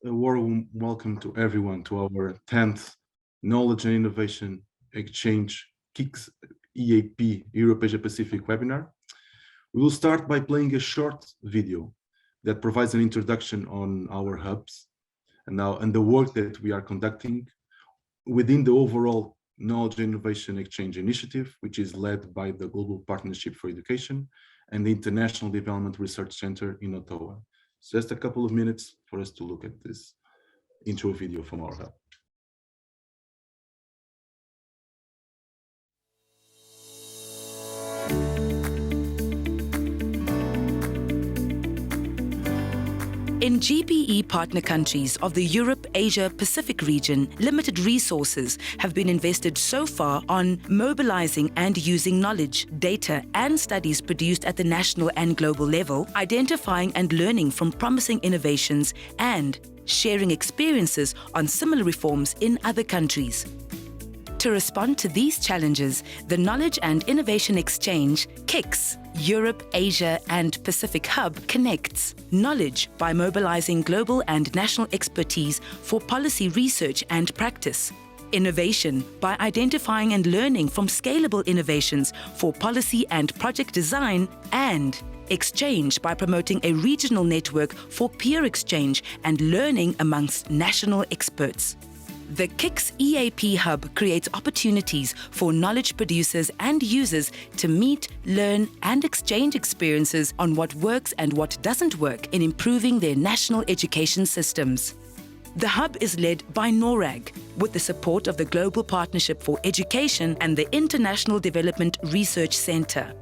A warm welcome to everyone to our 10th Knowledge and Innovation Exchange KIX EAP Europe Asia Pacific webinar. We will start by playing a short video that provides an introduction on our hubs and the work that we are conducting within the overall Knowledge and Innovation Exchange Initiative, which is led by the Global Partnership for Education and the International Development Research Center in Ottawa. So just a couple of minutes for us to look at this intro video from our hub. In GPE partner countries of the Europe-Asia-Pacific region, limited resources have been invested so far on mobilizing and using knowledge, data and studies produced at the national and global level, identifying and learning from promising innovations and sharing experiences on similar reforms in other countries. To respond to these challenges, the Knowledge and Innovation Exchange, KIX, Europe, Asia and Pacific Hub connects knowledge by mobilizing global and national expertise for policy research and practice, innovation by identifying and learning from scalable innovations for policy and project design, and exchange by promoting a regional network for peer exchange and learning amongst national experts. The KIX EAP Hub creates opportunities for knowledge producers and users to meet, learn and exchange experiences on what works and what doesn't work in improving their national education systems. The Hub is led by NORAG, with the support of the Global Partnership for Education and the International Development Research Center.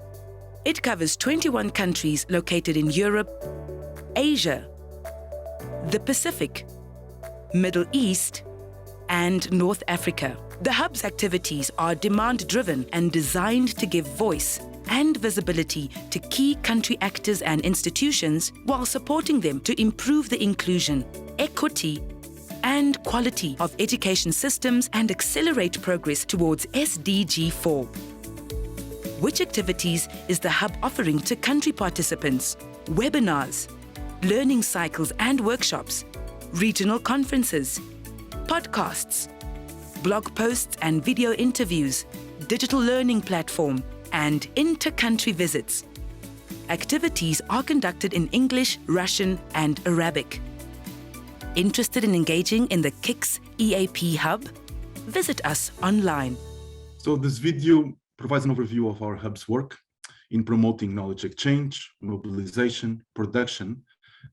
It covers 21 countries located in Europe, Asia, the Pacific, Middle East, and North Africa. The Hub's activities are demand-driven and designed to give voice and visibility to key country actors and institutions while supporting them to improve the inclusion, equity, and quality of education systems and accelerate progress towards SDG 4. Which activities is the Hub offering to country participants? Webinars, learning cycles and workshops, regional conferences, podcasts, blog posts and video interviews, digital learning platform, and inter-country visits. Activities are conducted in English, Russian, and Arabic. Interested in engaging in the KIX EAP Hub? Visit us online. So this video provides an overview of our hub's work in promoting knowledge exchange, mobilization, production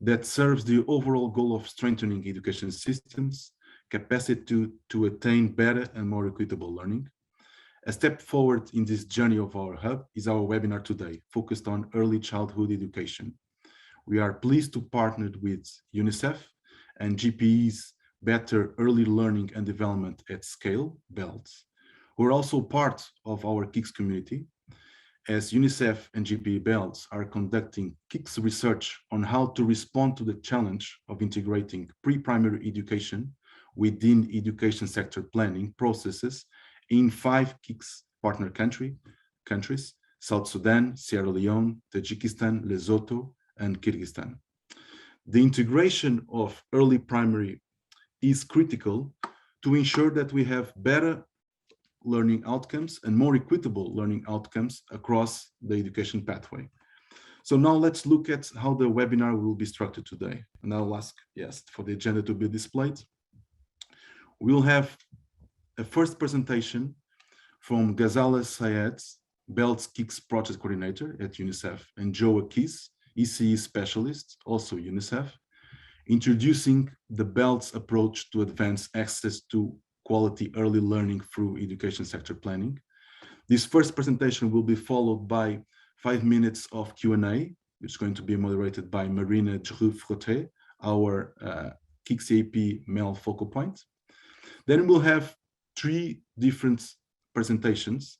that serves the overall goal of strengthening education systems, capacity to attain better and more equitable learning. A step forward in this journey of our hub is our webinar today, focused on early childhood education. We are pleased to partner with UNICEF and GPE's Better Early Learning and Development at Scale, BELDS, who are also part of our KIX community, as UNICEF and GPE BELDS are conducting KIX research on how to respond to the challenge of integrating pre-primary education within education sector planning processes in 5 KIX partner countries, South Sudan, Sierra Leone, Tajikistan, Lesotho, and Kyrgyzstan. The integration of early primary is critical to ensure that we have better learning outcomes and more equitable learning outcomes across the education pathway. So now let's look at how the webinar will be structured today. And I'll ask, yes, for the agenda to be displayed. We'll have a first presentation from Ghazala Sayed, BELDS KIX Project Coordinator at UNICEF, and Joe Akis, ECE Specialist, also UNICEF, introducing the BELDS approach to advance access to quality early learning through education sector planning. This first presentation will be followed by 5 minutes of Q&A, which is going to be moderated by Marina Giroux-Frotté, our KIX EAP male focal point. Then we'll have 3 different presentations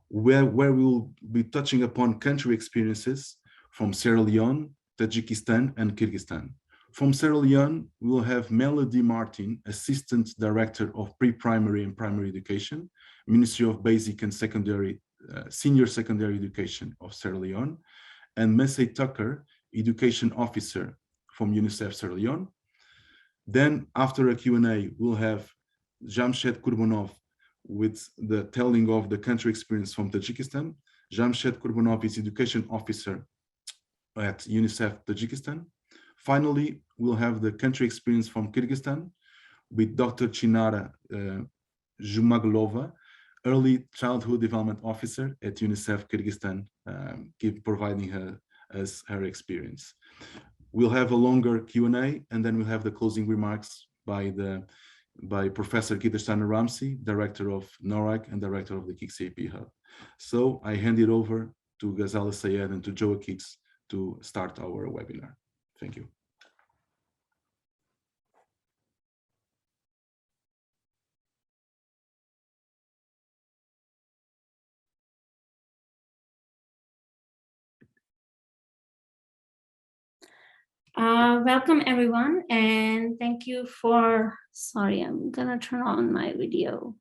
where we will be touching upon country experiences from Sierra Leone, Tajikistan, and Kyrgyzstan. From Sierra Leone, we will have Melody Martin, Assistant Director of Pre-Primary and Primary Education, Ministry of Basic and Secondary, Senior Secondary Education of Sierra Leone, and Mesey Tucker, Education Officer from UNICEF Sierra Leone. Then after a Q&A, we'll have Jamshed Kurbanov with the telling of the country experience from Tajikistan. Jamshed Kurbanov is Education Officer at UNICEF Tajikistan. Finally, we'll have the country experience from Kyrgyzstan with Dr. Chinara Zhumaglova, Early Childhood Development Officer at UNICEF Kyrgyzstan, providing us her experience. We'll have a longer Q&A, and then we'll have the closing remarks by Professor Gidersana Ramsey, Director of NORAC and Director of the KIX EAP Hub. So I hand it over to Ghazala Sayed and to Joa KIX to start our webinar. Thank you. Welcome everyone, and thank you for, sorry, I'm gonna turn on my video.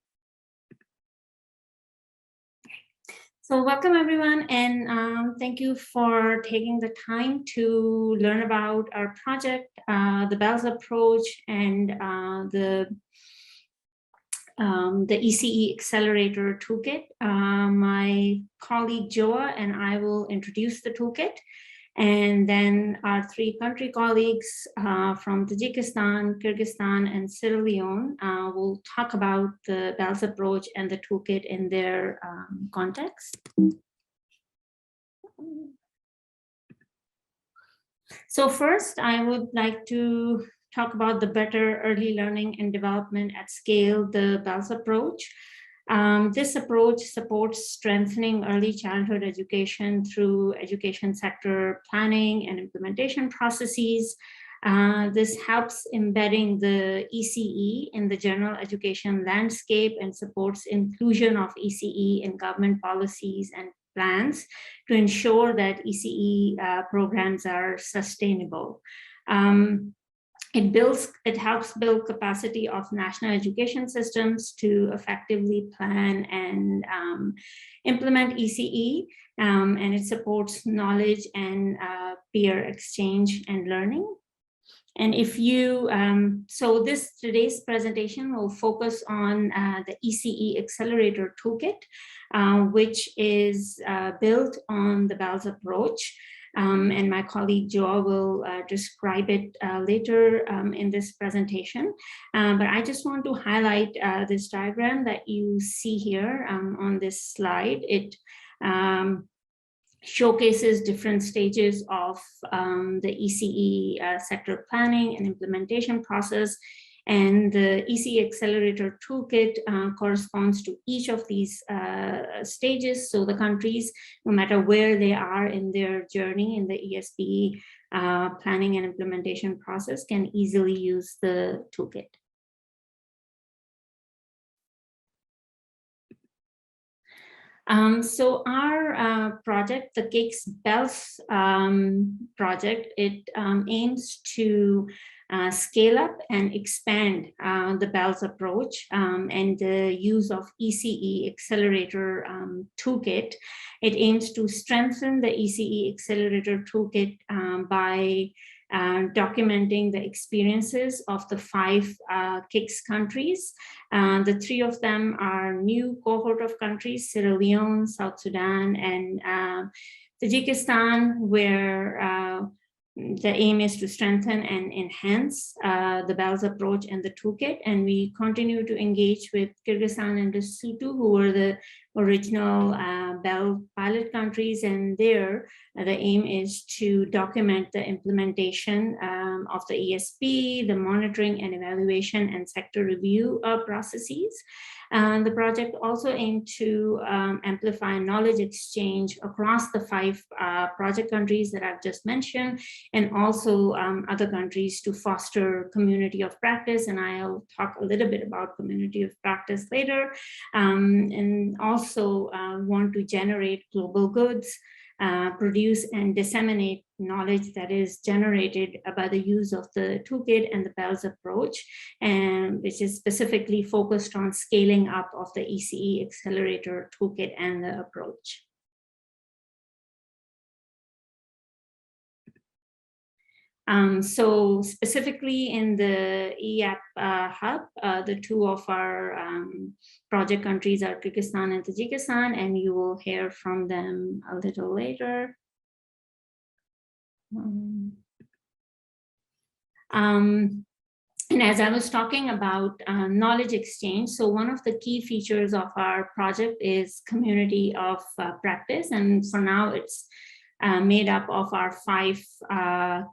So welcome everyone, and thank you for taking the time to learn about our project, the BELDS approach, and the ECE Accelerator Toolkit. My colleague Joa and I will introduce the toolkit. And then our three country colleagues from Tajikistan, Kyrgyzstan, and Sierra Leone will talk about the BELDS approach and the toolkit in their context. So first, I would like to talk about the better early learning and development at scale, the BELDS approach. This approach supports strengthening early childhood education through education sector planning and implementation processes. This helps embedding the ECE in the general education landscape and supports inclusion of ECE in government policies and plans to ensure that ECE programs are sustainable. It helps build capacity of national education systems to effectively plan and implement ECE, and it supports knowledge and peer exchange and learning. And if you, so today's presentation will focus on the ECE Accelerator Toolkit, which is built on the BELDS approach. And my colleague Joa will describe it later in this presentation. But I just want to highlight this diagram that you see here on this slide. It showcases different stages of the ECE sector planning and implementation process. And the ECE Accelerator Toolkit corresponds to each of these stages. So the countries, no matter where they are in their journey in the ESP planning and implementation process, can easily use the toolkit. So our project, the KIX BELDS project, it aims to scale up and expand the BELDS approach and the use of ECE Accelerator Toolkit. It aims to strengthen the ECE Accelerator Toolkit by documenting the experiences of the 5 KIX countries. The 3 of them are new cohort of countries, Sierra Leone, South Sudan, and Tajikistan, where the aim is to strengthen and enhance the BELDS approach and the toolkit. And we continue to engage with Kyrgyzstan and Lesotho, who were the original BELDS pilot countries. And there, the aim is to document the implementation of the ESP, the monitoring and evaluation and sector review processes. The project also aimed to amplify knowledge exchange across the 5 project countries that I've just mentioned, and also other countries to foster community of practice. And I'll talk a little bit about community of practice later. And also want to generate global goods, produce and disseminate knowledge that is generated by the use of the toolkit and the BELDS approach, and which is specifically focused on scaling up of the ECE Accelerator Toolkit and the approach. So specifically in the EAP hub, the two of our project countries are Kyrgyzstan and Tajikistan, and you will hear from them a little later. And as I was talking about knowledge exchange, so one of the key features of our project is community of practice. And for now, it's made up of our 5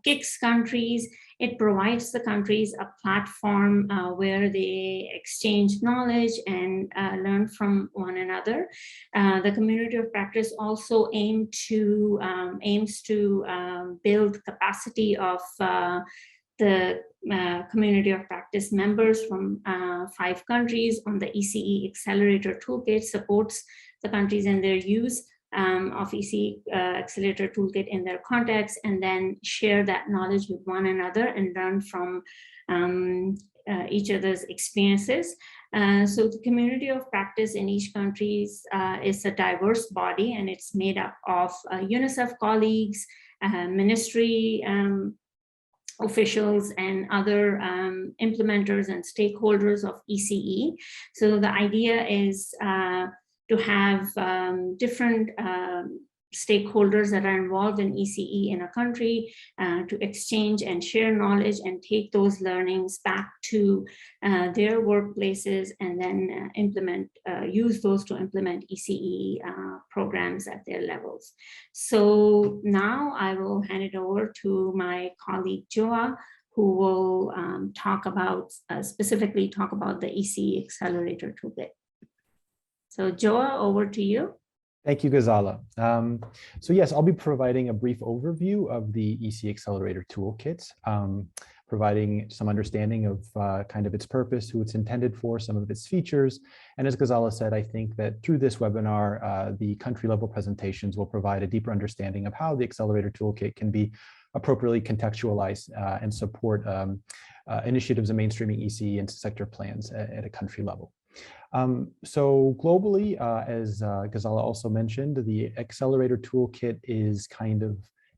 KIX countries. It provides the countries a platform where they exchange knowledge and learn from one another. The community of practice also aims to build capacity of the community of practice members from 5 countries on the ECE Accelerator Toolkit, supports the countries in their use of ECE Accelerator Toolkit in their context, and then share that knowledge with one another and learn from each other's experiences. So the community of practice in each country is a diverse body, and it's made up of UNICEF colleagues, ministry officials, and other implementers and stakeholders of ECE. So the idea is to have different stakeholders that are involved in ECE in a country to exchange and share knowledge and take those learnings back to their workplaces, and then use those to implement ECE programs at their levels. So now I will hand it over to my colleague Joa, who will specifically talk about the ECE Accelerator Toolkit. So Joa, over to you. Thank you, Ghazala. So yes, I'll be providing a brief overview of the ECE Accelerator Toolkit, providing some understanding of kind of its purpose, who it's intended for, some of its features. And as Ghazala said, I think that through this webinar, the country level presentations will provide a deeper understanding of how the Accelerator Toolkit can be appropriately contextualized and support initiatives in mainstreaming ECE into sector plans at a country level. So globally, as Ghazala also mentioned, the Accelerator Toolkit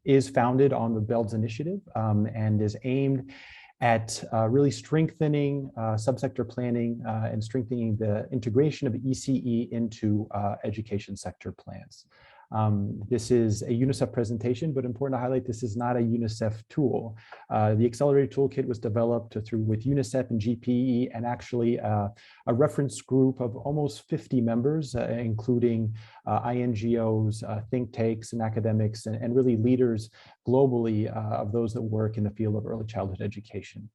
is founded on the BELDS initiative and is aimed at really strengthening subsector planning and strengthening the integration of ECE into education sector plans. This is a UNICEF presentation, but important to highlight, this is not a UNICEF tool. The Accelerator Toolkit was developed with UNICEF and GPE, and actually a reference group of almost 50 members, including INGOs, think tanks, and academics, and really leaders globally of those that work in the field of early childhood education.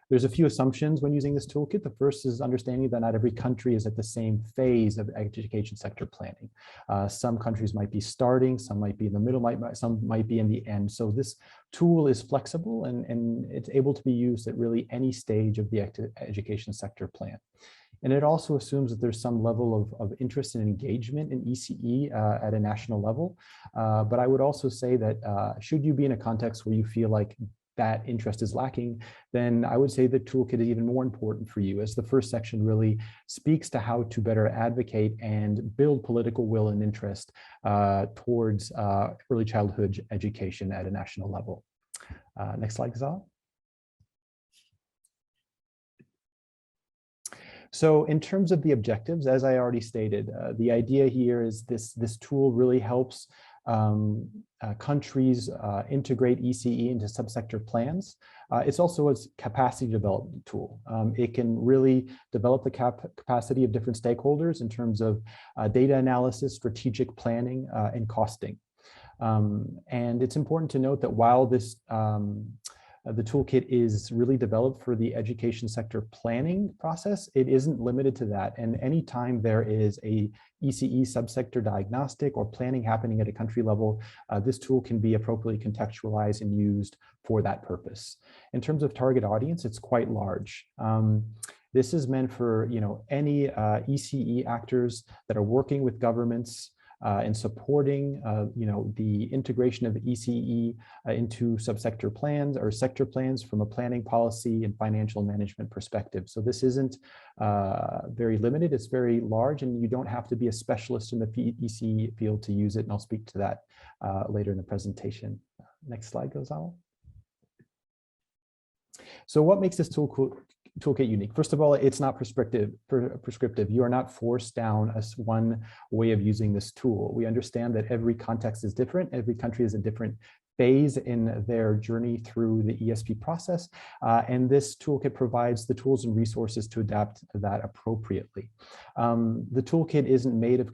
There's a few assumptions when using this toolkit. The first is understanding that not every country is at the same phase of education sector planning. Some countries might be starting, some might be in the middle, some might be in the end. So this tool is flexible and it's able to be used at really any stage of the education sector plan. And it also assumes that there's some level of interest and engagement in ECE at a national level. But I would also say that should you be in a context where you feel like that interest is lacking, then I would say the toolkit is even more important for you, as the first section really speaks to how to better advocate and build political will and interest towards early childhood education at a national level. Next slide, Ghazala. So in terms of the objectives, as I already stated, the idea here is this tool really helps countries integrate ECE into subsector plans. It's also a capacity development tool. It can really develop the capacity of different stakeholders in terms of data analysis, strategic planning, and costing. And it's important to note that while the toolkit is really developed for the education sector planning process, it isn't limited to that. And anytime there is a ECE subsector diagnostic or planning happening at a country level, this tool can be appropriately contextualized and used for that purpose. In terms of target audience, it's quite large. This is meant for any ECE actors that are working with governments and supporting the integration of ECE into subsector plans or sector plans from a planning, policy, and financial management perspective. So this isn't very limited, it's very large, and you don't have to be a specialist in the ECE field to use it, and I'll speak to that later in the presentation. Next slide, Ghazala. So what makes this toolkit unique? First of all, it's not prescriptive. You are not forced down one way of using this tool. We understand that every context is different. Every country is a different phase in their journey through the ESP process. And this toolkit provides the tools and resources to adapt that appropriately. The toolkit isn't made of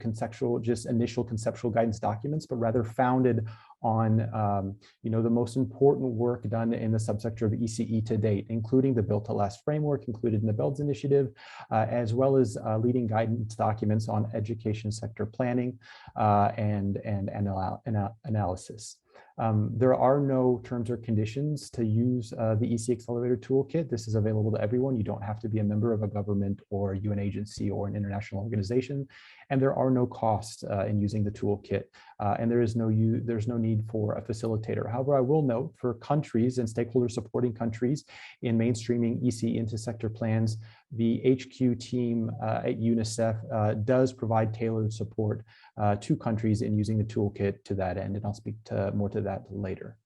just initial conceptual guidance documents, but rather founded on the most important work done in the subsector of ECE to date, including the Built to Last framework included in the BELDS initiative, as well as leading guidance documents on education sector planning and analysis. There are no terms or conditions to use the ECE Accelerator Toolkit. This is available to everyone. You don't have to be a member of a government or UN agency or an international organization. And there are no costs in using the toolkit. And there's no need for a facilitator. However, I will note for countries and stakeholder supporting countries in mainstreaming ECE into sector plans, the HQ team at UNICEF does provide tailored support to countries in using the toolkit to that end. And I'll speak more to that later.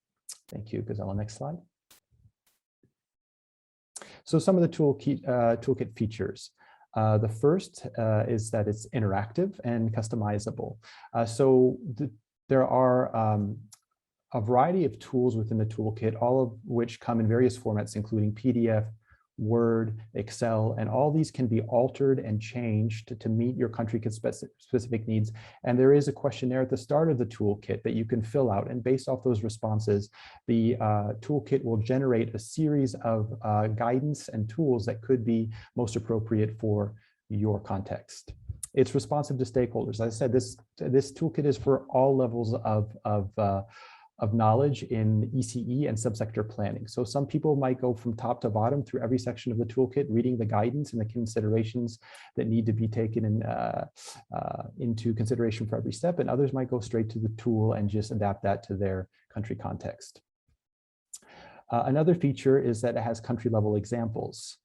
Thank you, Gazella. Next slide. So some of the toolkit features. The first is that it's interactive and customizable. There are a variety of tools within the toolkit, all of which come in various formats, including PDF, Word, Excel, and all these can be altered and changed to meet your country specific needs. And there is a questionnaire at the start of the toolkit that you can fill out. And based off those responses, the toolkit will generate a series of guidance and tools that could be most appropriate for your context. It's responsive to stakeholders. As I said, this toolkit is for all levels of knowledge in ECE and subsector planning. So some people might go from top to bottom through every section of the toolkit, reading the guidance and the considerations that need to be taken into consideration for every step, and others might go straight to the tool and just adapt that to their country context. Another feature is that it has country level examples.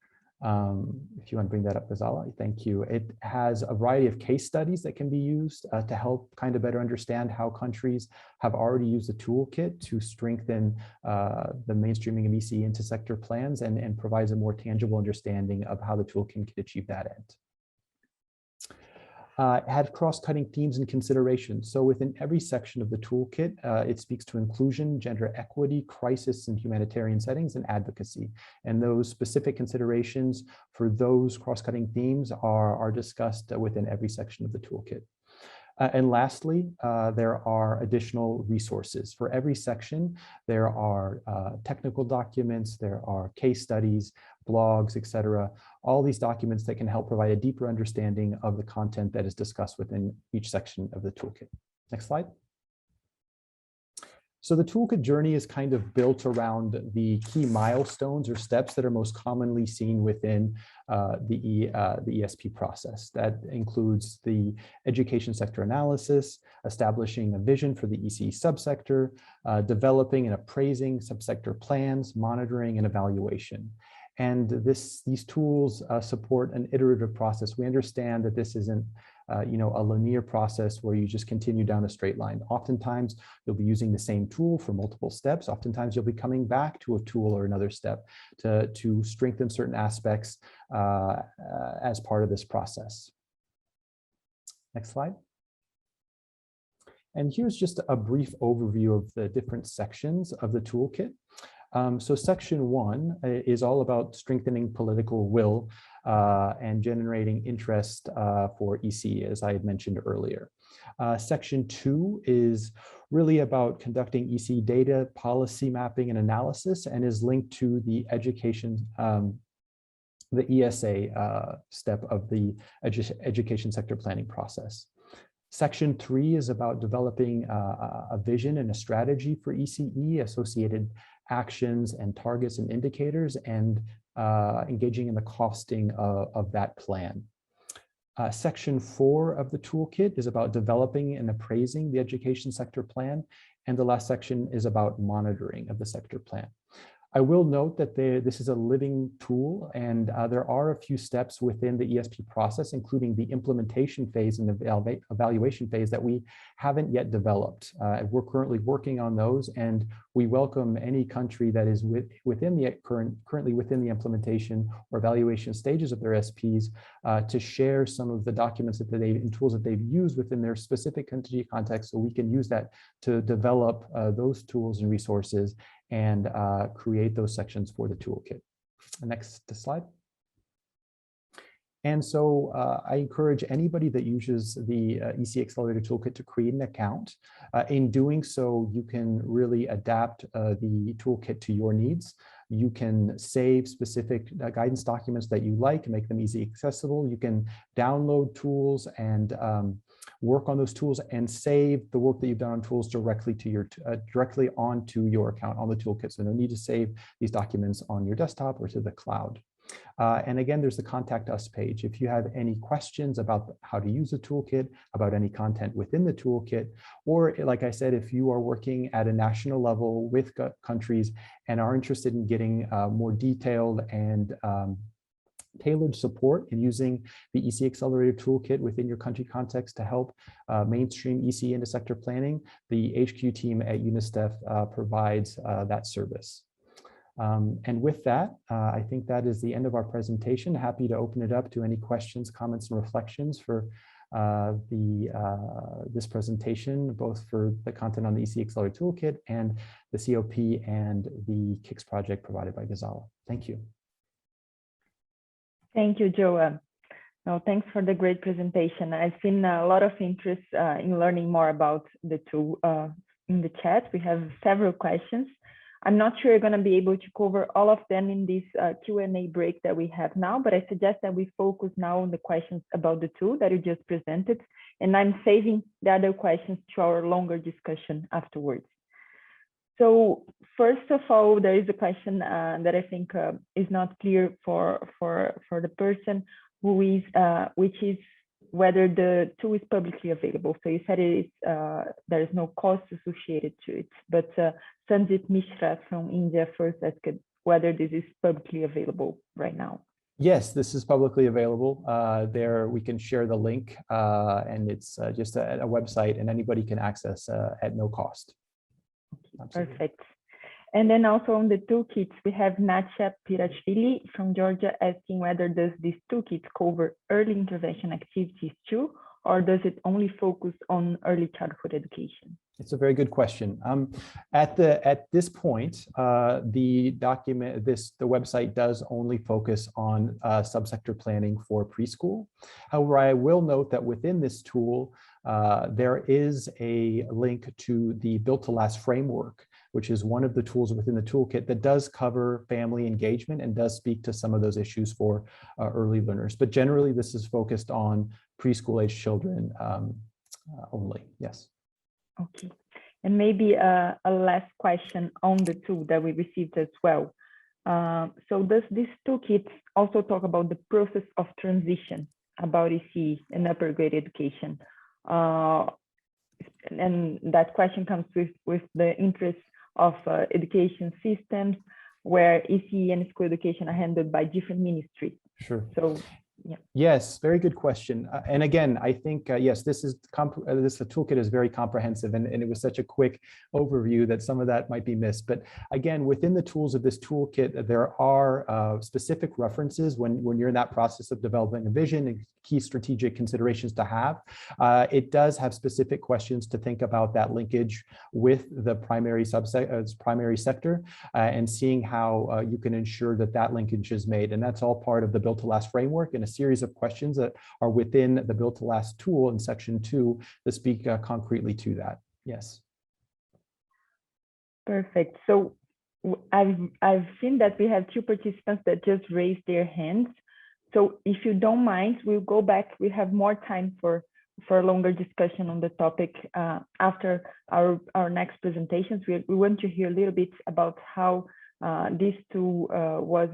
If you want to bring that up, Gazala, thank you. It has a variety of case studies that can be used to help kind of better understand how countries have already used the toolkit to strengthen the mainstreaming of ECE into sector plans and provides a more tangible understanding of how the toolkit can achieve that end. Had cross-cutting themes and considerations. So within every section of the toolkit, it speaks to inclusion, gender equity, crisis and humanitarian settings, and advocacy. And those specific considerations for those cross-cutting themes are discussed within every section of the toolkit. And lastly, there are additional resources. For every section, there are technical documents, there are case studies, blogs, etc. All these documents that can help provide a deeper understanding of the content that is discussed within each section of the toolkit. Next slide. So the toolkit journey is kind of built around the key milestones or steps that are most commonly seen within the ESP process. That includes the education sector analysis, establishing a vision for the ECE subsector, developing and appraising subsector plans, monitoring and evaluation. And these tools support an iterative process. We understand that this isn't a linear process where you just continue down a straight line. Oftentimes, you'll be using the same tool for multiple steps. Oftentimes, you'll be coming back to a tool or another step to strengthen certain aspects as part of this process. Next slide. And here's just a brief overview of the different sections of the toolkit. So section 1 is all about strengthening political will and generating interest for ECE, as I had mentioned earlier. Section 2 is really about conducting ECE data, policy mapping, and analysis, and is linked to the education, the ESA step of the education sector planning process. Section 3 is about developing a vision and a strategy for ECE, associated actions and targets and indicators, and engaging in the costing of that plan. Section 4 of the toolkit is about developing and appraising the education sector plan, and the last section is about monitoring of the sector plan. I will note that this is a living tool, and there are a few steps within the ESP process, including the implementation phase and the evaluation phase that we haven't yet developed. We're currently working on those, and we welcome any country that is currently within the implementation or evaluation stages of their SPs to share some of the documents that and tools that they've used within their specific country context, so we can use that to develop those tools and resources and create those sections for the toolkit. Next slide. And so I encourage anybody that uses the ECE Accelerator Toolkit to create an account. In doing so, you can really adapt the toolkit to your needs. You can save specific guidance documents that you like and make them easily accessible. You can download tools and work on those tools and save the work that you've done on tools directly to your directly onto your account on the toolkit. So no need to save these documents on your desktop or to the cloud. And again, there's the Contact Us page. If you have any questions about how to use the toolkit, about any content within the toolkit, or like I said, if you are working at a national level with countries and are interested in getting more detailed and tailored support in using the ECE Accelerator Toolkit within your country context to help mainstream ECE into sector planning, the HQ team at UNICEF provides that service. And with that, I think that is the end of our presentation. Happy to open it up to any questions, comments, and reflections for this presentation, both for the content on the ECE Accelerator Toolkit and the COP and the KIX project provided by Ghazala. Thank you. Thank you, Joe. No, thanks for the great presentation. I've seen a lot of interest in learning more about the tool in the chat. We have several questions. I'm not sure you're going to be able to cover all of them in this Q&A break that we have now, but I suggest that we focus now on the questions about the tool that you just presented, and I'm saving the other questions to our longer discussion afterwards. So first of all, there is a question that I think is not clear for the person who is, which is whether the tool is publicly available. So you said it is, there is no cost associated to it, but Sanjit Mishra from India first asked whether this is publicly available right now. Yes, this is publicly available. There we can share the link, and it's just a website, and anybody can access at no cost. Absolutely. Perfect. And then also on the toolkits, we have Nacha Pirashvili from Georgia asking whether does this toolkit cover early intervention activities too, or does it only focus on early childhood education? It's a very good question. At this point, the website does only focus on subsector planning for preschool. However, I will note that within this tool, there is a link to the Built to Last framework, which is one of the tools within the toolkit that does cover family engagement and does speak to some of those issues for early learners. But generally, this is focused on preschool age children only. Yes. Okay. And maybe a last question on the tool that we received as well. So does this toolkit also talk about the process of transition about ECE and upper grade education? And that question comes with the interest of education systems where ECE and school education are handled by different ministries. Sure. So, yeah. Yes, very good question. And again, I think, yes, this toolkit is very comprehensive, and it was such a quick overview that some of that might be missed. But again, within the tools of this toolkit, there are specific references when you're in that process of developing a vision and key strategic considerations to have. It does have specific questions to think about that linkage with the primary sector and seeing how you can ensure that that linkage is made. And that's all part of the Built to Last framework and a series of questions that are within the Built to Last tool in section 2 that speak concretely to that. Yes. Perfect. So I've seen that we have 2 participants that just raised their hands. So if you don't mind, we'll go back. We have more time for a longer discussion on the topic after our next presentations. We want to hear a little bit about how this tool was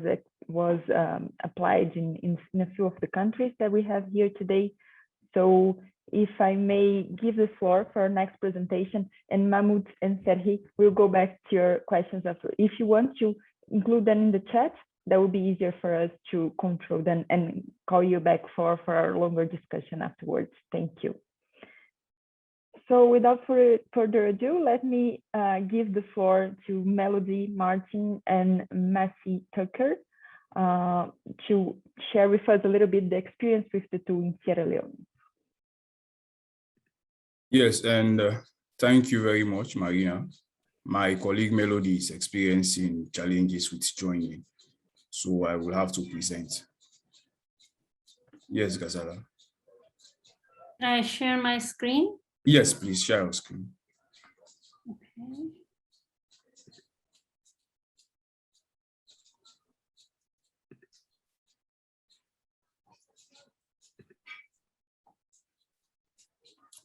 applied in a few of the countries that we have here today. So if I may give the floor for our next presentation, and Mahmoud and Serhi, we'll go back to your questions after. If you want to include them in the chat, that will be easier for us to control them and call you back for our longer discussion afterwards. Thank you. So without further ado, let me give the floor to Melody, Martin, and Massey Tucker to share with us a little bit the experience with the tool in Sierra Leone. Yes, and thank you very much, Marina. My colleague Melody is experiencing challenges with joining, so I will have to present. Yes, Ghazala. Can I share my screen? Yes, please share your screen. Okay.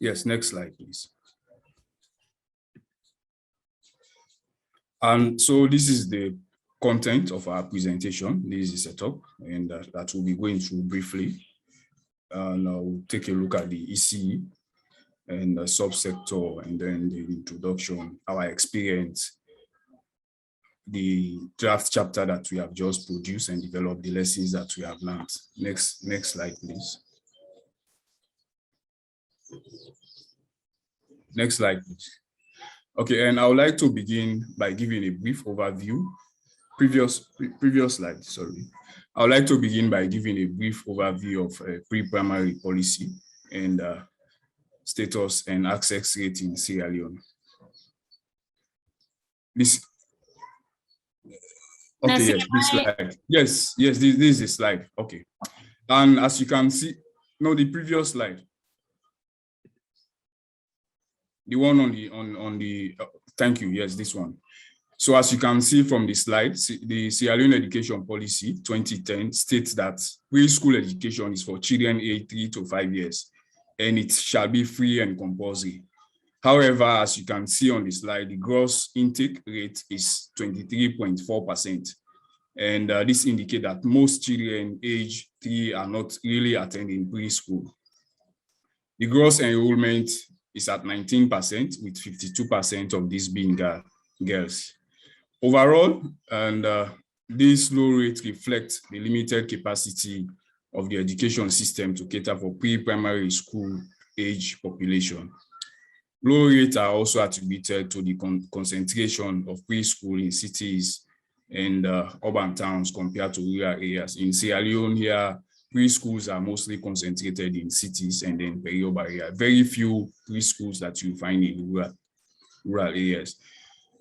Yes, next slide, please. And so this is the content of our presentation. This is the setup, and that we'll be going through briefly. And we'll take a look at the ECE and the subsector, and then the introduction, our experience, the draft chapter that we have just produced, and developed the lessons that we have learned. Next slide, please. Next slide, please. Okay, and I would like to begin by giving a brief overview. Previous slide, sorry. I would like to begin by giving a brief overview of pre-primary policy and status and access rate in Sierra Leone. This, okay, yes, this slide. Yes, this is the slide. Okay, and as you can see, no, the previous slide. The one on the thank you, yes, this one. So as you can see from the slide, the Sierra Leone Education Policy 2010 states that preschool education is for children aged 3 to 5 years, and it shall be free and compulsory. However, as you can see on the slide, the gross intake rate is 23.4%. And this indicates that most children aged 3 are not really attending preschool. The gross enrollment is at 19%, with 52% of these being girls. Overall, and this low rate reflects the limited capacity of the education system to cater for pre-primary school age population. Low rates are also attributed to the concentration of preschool in cities and urban towns compared to rural areas. In Sierra Leone here, preschools are mostly concentrated in cities and then peri-urban areas. Very few preschools that you find in rural areas.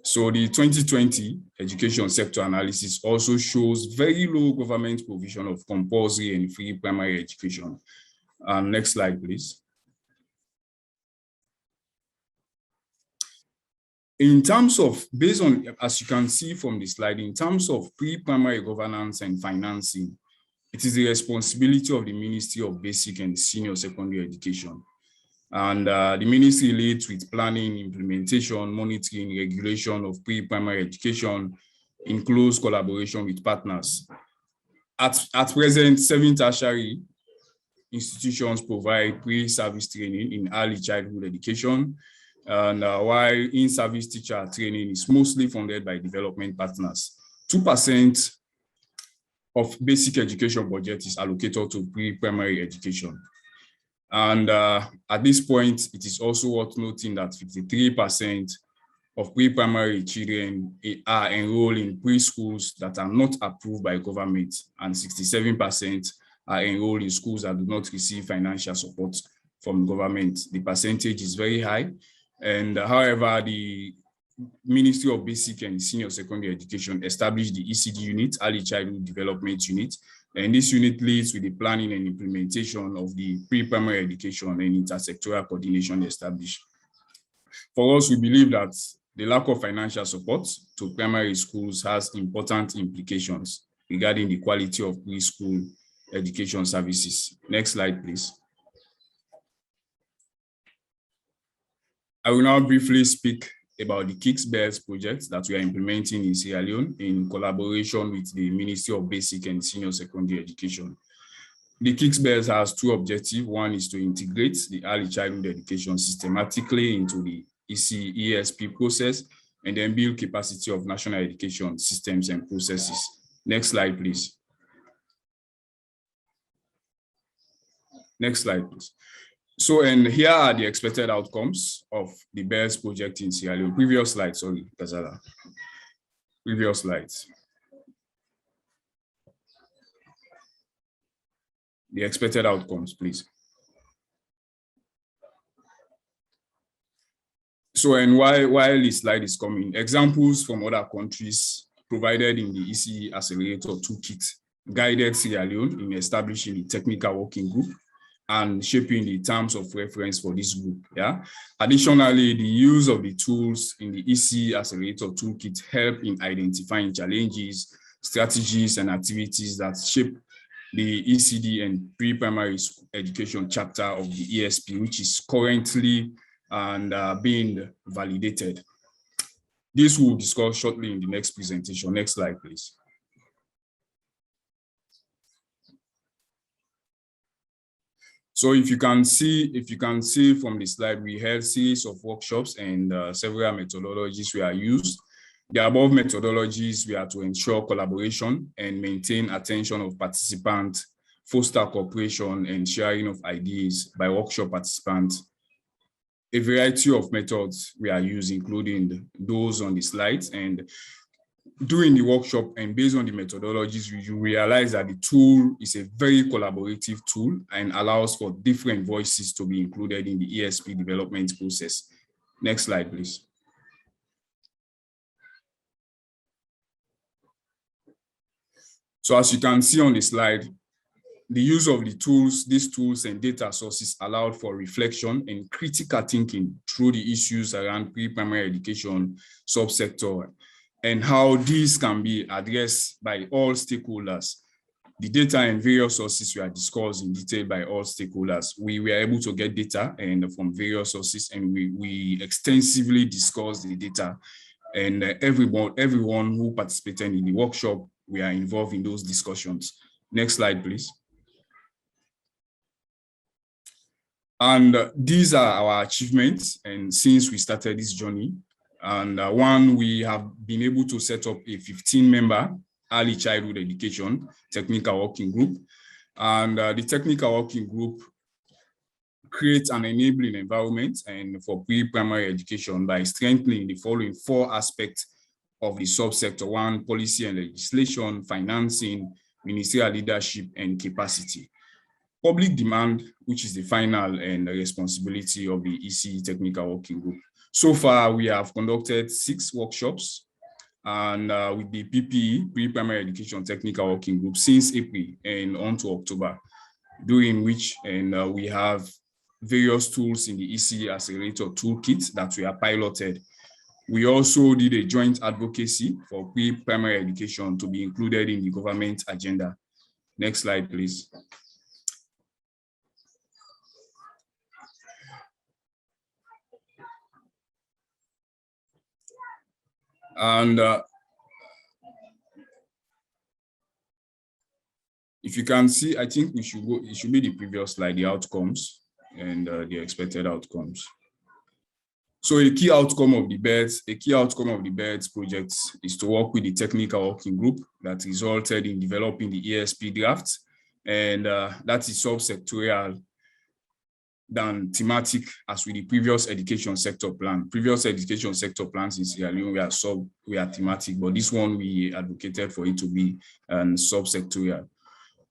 So the 2020 education sector analysis also shows very low government provision of compulsory and free primary education. Next slide, please. In terms of, based on, as you can see from the slide, in terms of pre-primary governance and financing, it is the responsibility of the Ministry of Basic and Senior Secondary Education. And the ministry leads with planning, implementation, monitoring, regulation of pre-primary education in close collaboration with partners. At present, 7 tertiary institutions provide pre-service training in early childhood education, and while in-service teacher training is mostly funded by development partners. 2% of basic education budget is allocated to pre-primary education. And at this point, it is also worth noting that 53% of pre-primary children are enrolled in preschools that are not approved by government, and 67% are enrolled in schools that do not receive financial support from government. The percentage is very high. And however, the Ministry of Basic and Senior Secondary Education established the ECD unit, Early Childhood Development Unit, and this unit leads with the planning and implementation of the pre-primary education and intersectoral coordination established. For us, we believe that the lack of financial support to primary schools has important implications regarding the quality of preschool education services. Next slide, please. I will now briefly speak about the KIX BELDS project that we are implementing in Sierra Leone in collaboration with the Ministry of Basic and Senior Secondary Education. The KIX BELDS has 2 objectives. One is to integrate the early childhood education systematically into the ECE ESP process, and then build capacity of national education systems and processes. Next slide, please. Next slide, please. So, and here are the expected outcomes of the BELDS project in Sierra Leone. Previous slide, sorry, Gazala. Previous slides. The expected outcomes, please. So, and while this slide is coming, examples from other countries provided in the ECE Accelerator Toolkit guided Sierra Leone in establishing the technical working group and shaping the terms of reference for this group. Yeah. Additionally, the use of the tools in the ECE Accelerator Toolkit help in identifying challenges, strategies, and activities that shape the ECD and pre-primary education chapter of the ESP, which is currently being validated. This we'll discuss shortly in the next presentation. Next slide, please. So if you can see from the slide, we held series of workshops and several methodologies were used. The above methodologies were to ensure collaboration and maintain attention of participants, foster cooperation and sharing of ideas by workshop participants. A variety of methods were used, including those on the slides. And during the workshop and based on the methodologies, you realize that the tool is a very collaborative tool and allows for different voices to be included in the ESP development process. Next slide, please. So as you can see on the slide, the use of the tools, these tools and data sources allowed for reflection and critical thinking through the issues around pre-primary education subsector and how these can be addressed by all stakeholders. The data and various sources were discussed in detail by all stakeholders. We were able to get data and from various sources, and we extensively discussed the data. And everyone who participated in the workshop, we are involved in those discussions. Next slide, please. And these are our achievements, and since we started this journey, and one, we have been able to set up a 15-member early childhood education technical working group. And the technical working group creates an enabling environment and for pre-primary education by strengthening the following 4 aspects of the subsector: 1, policy and legislation, financing, ministerial leadership, and capacity. Public demand, which is the final and responsibility of the ECE technical working group. So far, we have conducted 6 workshops and with the PPE, pre-primary education technical working group, since April and on to October, during which we have various tools in the ECE Accelerator Toolkit that we are piloted. We also did a joint advocacy for pre-primary education to be included in the government agenda. Next slide, please. And if you can see, I think we should go, it should be the previous slide, the outcomes and the expected outcomes. So a key outcome of the BELDS project is to work with the technical working group that resulted in developing the ESP draft, and that is subsectorial than thematic as with the previous education sector plan. Previous education sector plans in Sierra Leone we are thematic, but this one we advocated for it to be subsectorial.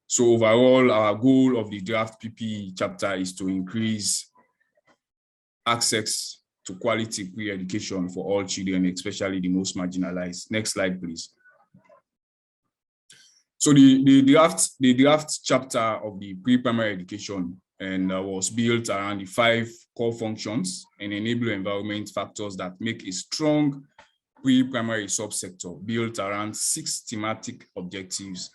So overall, our goal of the draft PPE chapter is to increase access to quality pre-education for all children, especially the most marginalized. Next slide, please. So the draft chapter of the pre-primary education was built around the 5 core functions and enable environment factors that make a strong pre-primary subsector, built around 6 thematic objectives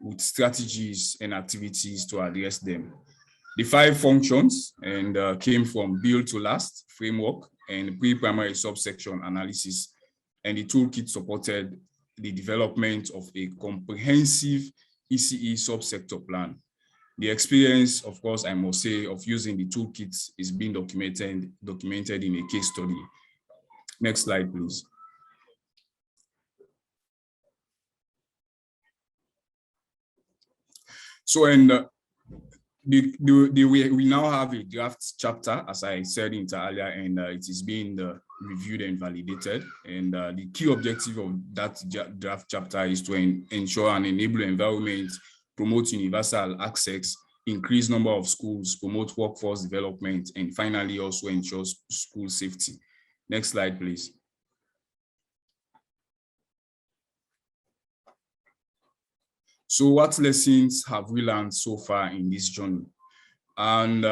with strategies and activities to address them. The 5 functions came from build to last framework and pre-primary subsection analysis, and the toolkit supported the development of a comprehensive ECE subsector plan. The experience, of course, I must say, of using the toolkits is being documented in a case study. Next slide, please. So, we now have a draft chapter, as I said earlier, and it is being reviewed and validated. And the key objective of that draft chapter is to ensure an enable environment, promote universal access, increase number of schools, promote workforce development, and finally also ensure school safety. Next slide, please. So what lessons have we learned so far in this journey? And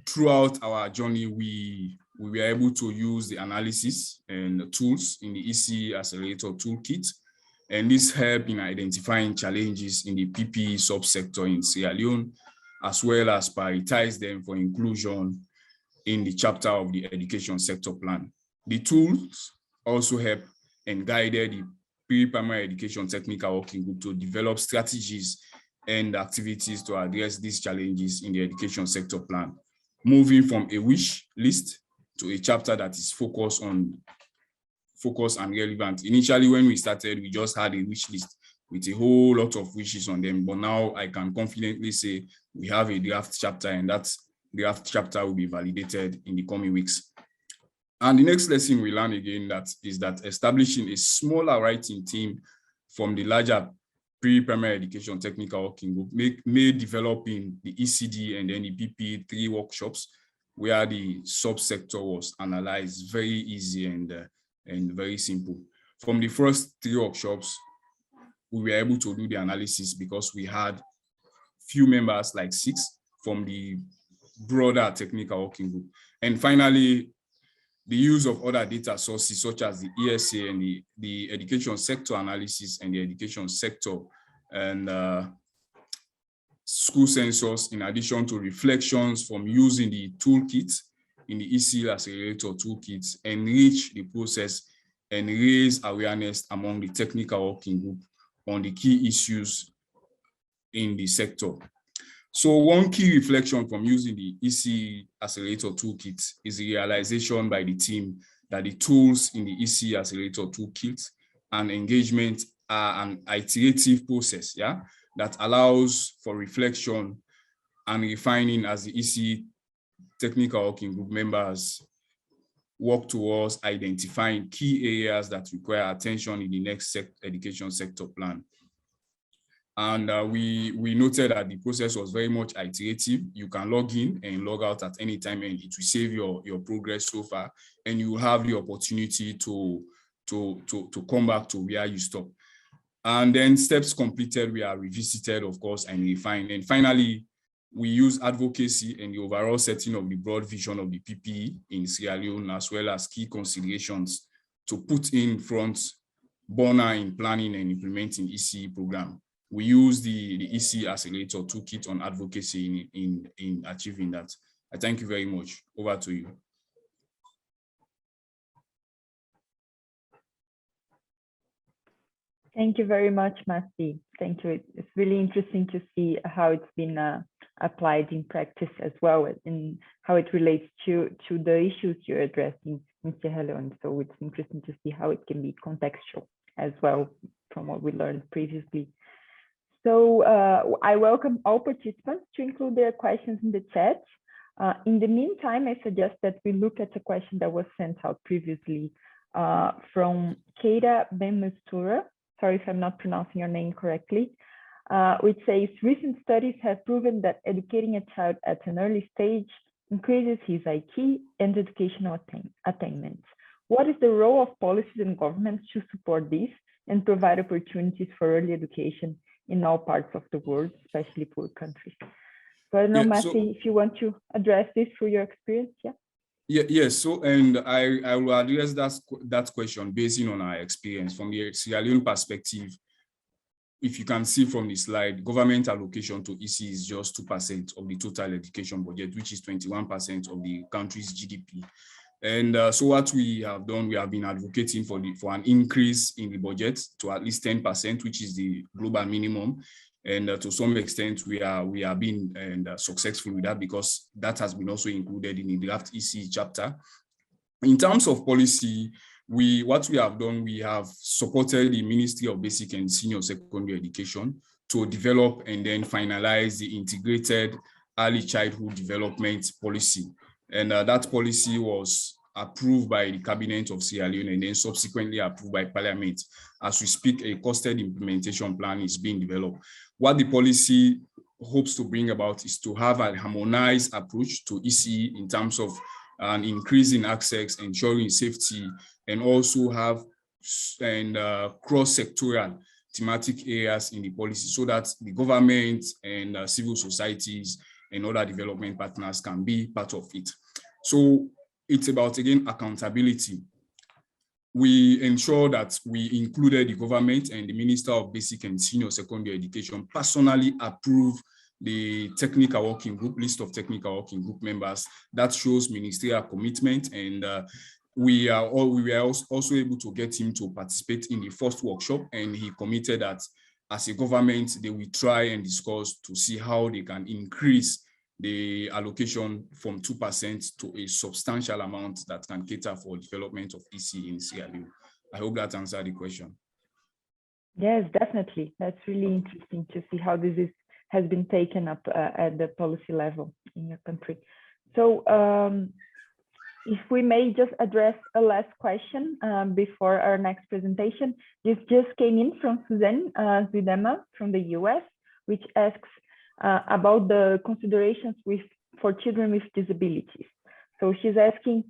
throughout our journey, we were able to use the analysis and the tools in the ECE Accelerator Toolkit. And this helped in identifying challenges in the PPE subsector in Sierra Leone, as well as prioritize them for inclusion in the chapter of the education sector plan. The tools also help and guided the pre-primary education technical working group to develop strategies and activities to address these challenges in the education sector plan, moving from a wish list to a chapter that is focused and relevant. Initially, when we started, we just had a wish list with a whole lot of wishes on them, but now I can confidently say we have a draft chapter, and that draft chapter will be validated in the coming weeks. And the next lesson we learn again is that establishing a smaller writing team from the larger pre-primary education technical working group made developing the ECD and then the PP3 workshops where the subsector was analyzed very easy and very simple. From the first 3 workshops, we were able to do the analysis because we had few members, like 6, from the broader technical working group. And finally, the use of other data sources such as the ECE and the education sector analysis and the education sector and school census, in addition to reflections from using the toolkit in the ECE Accelerator toolkit, enrich the process and raise awareness among the technical working group on the key issues in the sector. So one key reflection from using the ECE Accelerator Toolkit is the realization by the team that the tools in the ECE Accelerator Toolkit and engagement are an iterative process, that allows for reflection and refining as the ECE technical working group members work towards identifying key areas that require attention in the next education sector plan. And we noted that the process was very much iterative. You can log in and log out at any time, and it will save your progress so far, and you will have the opportunity to come back to where you stop. And then steps completed, we are revisited, of course, and refined. And finally, we use advocacy and the overall setting of the broad vision of the PPE in Sierra Leone, as well as key considerations to put in front Bona in planning and implementing ECE program. We use the ECE Accelerator Toolkit on advocacy in achieving that. I thank you very much. Over to you. Thank you very much, Masi. Thank you. It's really interesting to see how it's been applied in practice as well, and how it relates to the issues you're addressing in Sierra Leone. So it's interesting to see how it can be contextual as well from what we learned previously. So I welcome all participants to include their questions in the chat. In the meantime, I suggest that we look at a question that was sent out previously from Keira Ben-Mustura. Sorry if I'm not pronouncing your name correctly, which says, recent studies have proven that educating a child at an early stage increases his IQ and educational attainment. What is the role of policies and governments to support this and provide opportunities for early education in all parts of the world, especially poor countries? So I don't know, Masi, if you want to address this through your experience, Yes, so, and I will address that question based on our experience from the Sierra Leone perspective. If you can see from the slide, government allocation to ECE is just 2% of the total education budget, which is 21% of the country's GDP. And so what we have done, we have been advocating for an increase in the budget to at least 10%, which is the global minimum. And to some extent, we have been successful with that, because that has been also included in the draft ECE chapter. In terms of policy, what we have done, we have supported the Ministry of Basic and Senior Secondary Education to develop and then finalize the integrated early childhood development policy. And that policy was approved by the cabinet of Sierra Leone and then subsequently approved by Parliament. As we speak, a costed implementation plan is being developed. What the policy hopes to bring about is to have a harmonized approach to ECE in terms of an increase in access, ensuring safety, and also have cross-sectoral thematic areas in the policy so that the government and civil societies and other development partners can be part of it. So it's about, again, accountability. We ensure that we included the government and the Minister of Basic and Senior Secondary Education personally approve the technical working group, list of technical working group members. That shows ministerial commitment, and we were also able to get him to participate in the first workshop, and he committed that as a government, they will try and discuss to see how they can increase the allocation from 2% to a substantial amount that can cater for development of ECE in Sierra Leone. I hope that answered the question. Yes, definitely. That's really interesting to see how this has been taken up at the policy level in your country. So if we may just address a last question before our next presentation. This just came in from Suzanne Zidema from the US, which asks about the considerations for children with disabilities. So she's asking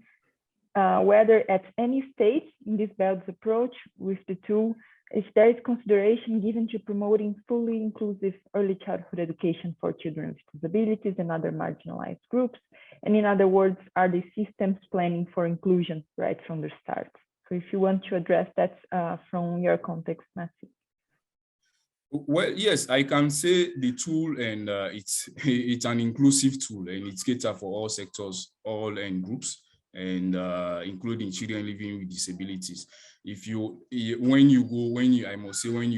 whether at any stage in this BELDS approach with the tool, if there is consideration given to promoting fully inclusive early childhood education for children with disabilities and other marginalized groups. And in other words, are the systems planning for inclusion right from the start? So if you want to address that from your context, Matthew. Well, yes, I can say the tool, and it's an inclusive tool, and it's catered for all sectors, all end groups, and including children living with disabilities. When you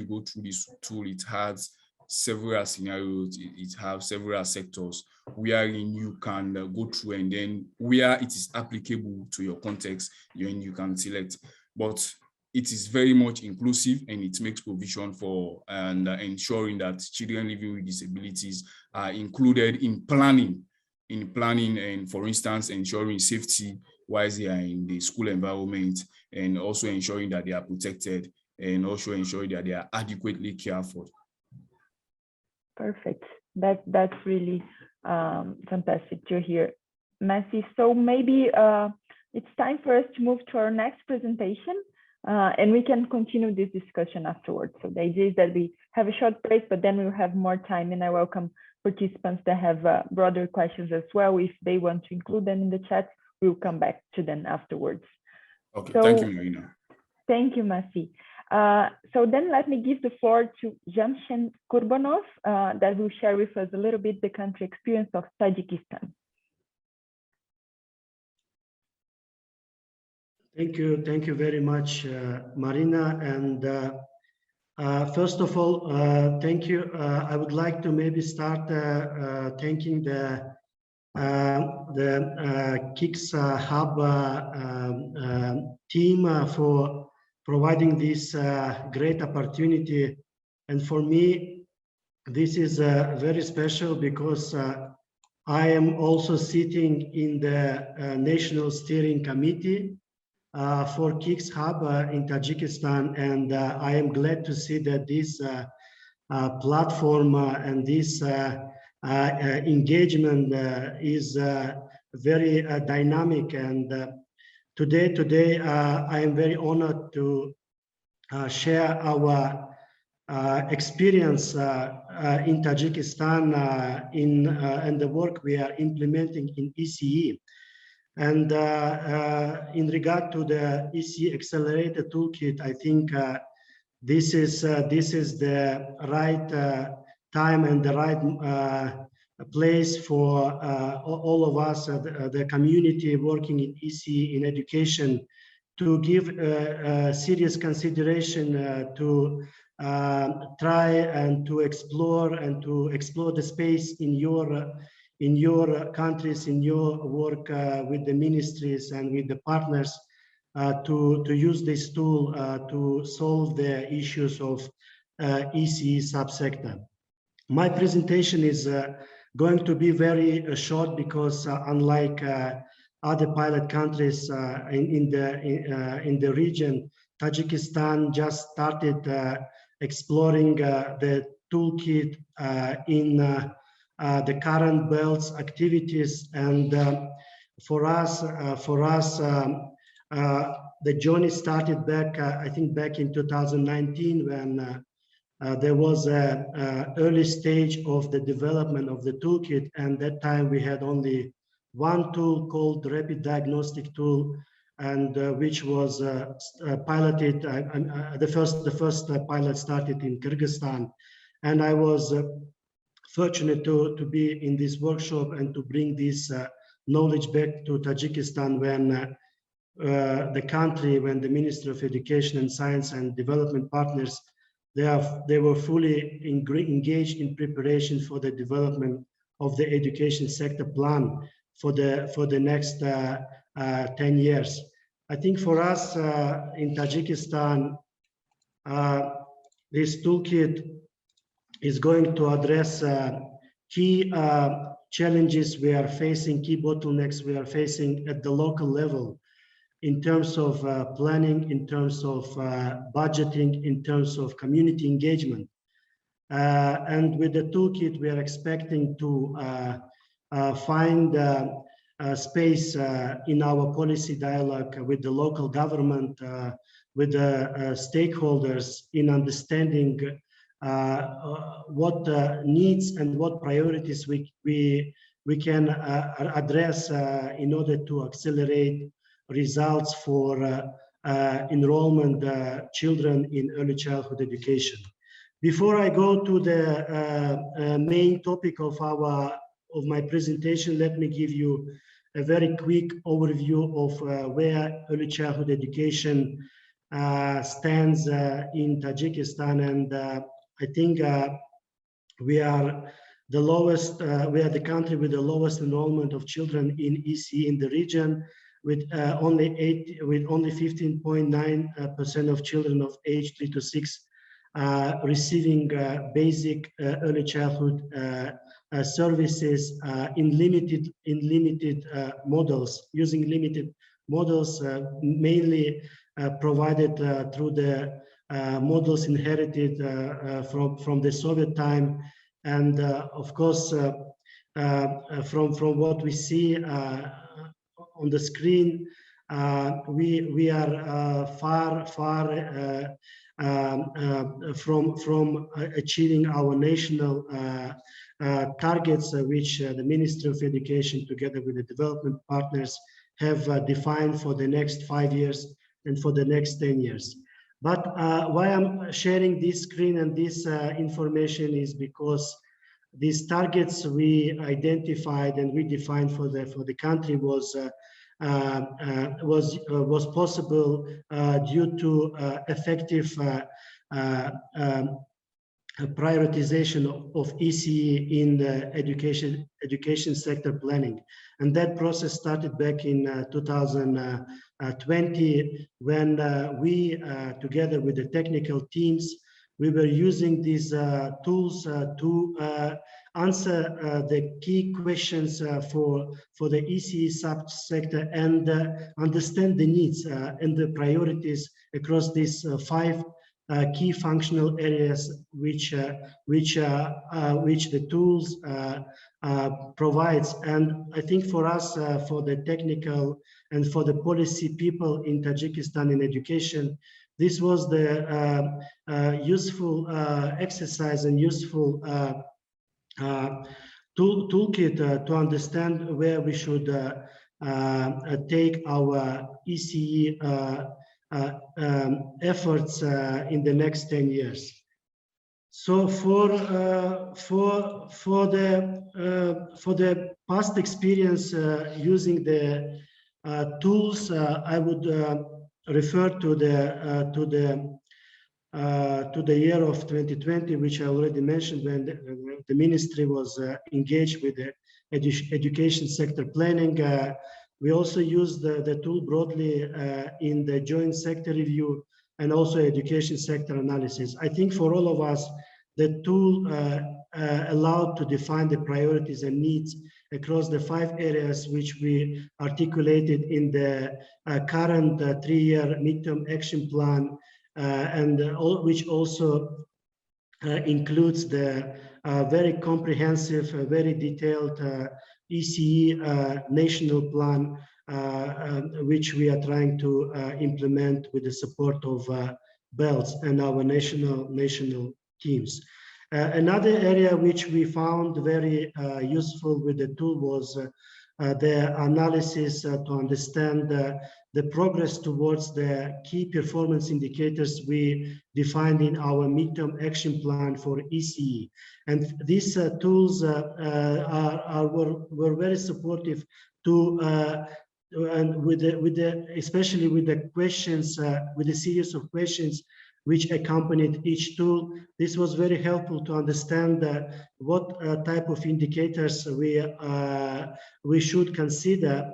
go through this tool, it has several scenarios, it has several sectors wherein you can go through, and then where it is applicable to your context, you can select. But it is very much inclusive, and it makes provision for and ensuring that children living with disabilities are included in planning, and, for instance, ensuring safety while they are in the school environment, and also ensuring that they are protected, and also ensuring that they are adequately cared for. Perfect. That's really fantastic to hear, Matthew. So maybe it's time for us to move to our next presentation. And we can continue this discussion afterwards. So the idea is that we have a short break, but then we'll have more time, and I welcome participants that have broader questions as well. If they want to include them in the chat, we'll come back to them afterwards. Okay, so, thank you, Marina. Thank you, Masi. So then let me give the floor to Jamshen Kurbanov that will share with us a little bit the country experience of Tajikistan. Thank you very much, Marina. And first of all, thank you. I would like to maybe start thanking the KIX Hub team for providing this great opportunity. And for me, this is very special because I am also sitting in the National Steering Committee for KIX Hub in Tajikistan, and I am glad to see that this platform and this engagement is very dynamic. And today I am very honored to share our experience in Tajikistan and the work we are implementing in ECE. And in regard to the ECE Accelerator Toolkit, I think this is the right time and the right place for all of us, the community working in ECE in education, to give serious consideration to try and to explore the space in your countries, in your work with the ministries and with the partners to use this tool to solve the issues of ECE subsector. My presentation is going to be very short because unlike other pilot countries in the region, Tajikistan just started exploring the toolkit in the current BELDS activities, and for us, the journey started back, I think, back in 2019 when there was an early stage of the development of the toolkit, and that time we had only one tool called the Rapid Diagnostic Tool, and which was piloted. The first pilot started in Kyrgyzstan, and I was fortunate to be in this workshop and to bring this knowledge back to Tajikistan when the country, when the Ministry of Education and Science and Development partners, they were fully engaged in preparation for the development of the education sector plan for the next 10 years. I think for us in Tajikistan, this toolkit is going to address key challenges we are facing, key bottlenecks we are facing at the local level in terms of planning, in terms of budgeting, in terms of community engagement. And with the toolkit, we are expecting to find space in our policy dialogue with the local government, with the stakeholders in understanding what needs and what priorities we can address in order to accelerate results for enrollment children in early childhood education. Before I go to the main topic of my presentation, let me give you a very quick overview of where early childhood education stands in Tajikistan, and I think we are the lowest. We are the country with the lowest enrollment of children in ECE in the region, with only 15.9% of children of age 3 to 6 receiving basic early childhood services in limited models, using limited models mainly provided through the models inherited from the Soviet time, and of course from what we see on the screen, we are far from achieving our national targets, which the Ministry of Education, together with the development partners, have defined for the next 5 years and for the next 10 years. But why I'm sharing this screen and this information is because these targets we identified and we defined for the country was possible due to effective prioritization of ECE in the education sector planning. And that process started back in 2020 when we, together with the technical teams, we were using these tools to answer the key questions for the ECE subsector and understand the needs and the priorities across these 5 key functional areas which the tools provides. And I think for us, for the technical and for the policy people in Tajikistan in education, this was the useful exercise and useful toolkit to understand where we should take our ECE efforts in the next 10 years. So for the past experience using the tools, I would refer to the year of 2020, which I already mentioned, when the ministry was engaged with the education sector planning. We also used the tool broadly in the joint sector review and also education sector analysis. I think for all of us, the tool allowed to define the priorities and needs across the 5 areas which we articulated in the current 3-year midterm action plan, which also includes the very comprehensive, very detailed ECE national plan, which we are trying to implement with the support of BELDS and our national teams. Another area which we found very useful with the tool was the analysis to understand the progress towards the key performance indicators we defined in our midterm action plan for ECE. And these tools were very supportive to and especially with the questions, with a series of questions which accompanied each tool. This was very helpful to understand what type of indicators we should consider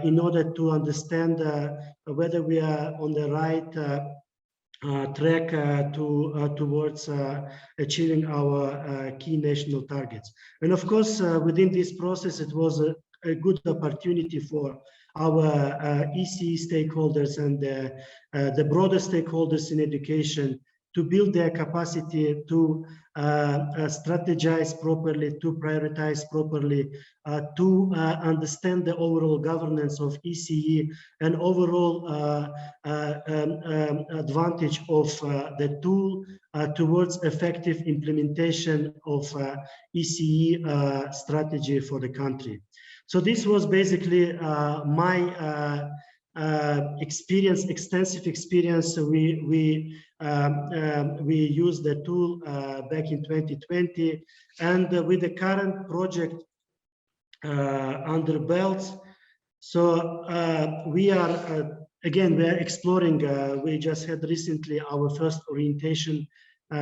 in order to understand whether we are on the right track towards achieving our key national targets. And of course, within this process, it was a good opportunity for our ECE stakeholders and the broader stakeholders in education to build their capacity to strategize properly, to prioritize properly, to understand the overall governance of ECE and overall advantage of the tool towards effective implementation of ECE strategy for the country. So this was basically my experience, extensive experience. We used the tool back in 2020, and with the current project under BELDS. So we are again, we are exploring. We just had recently our first orientation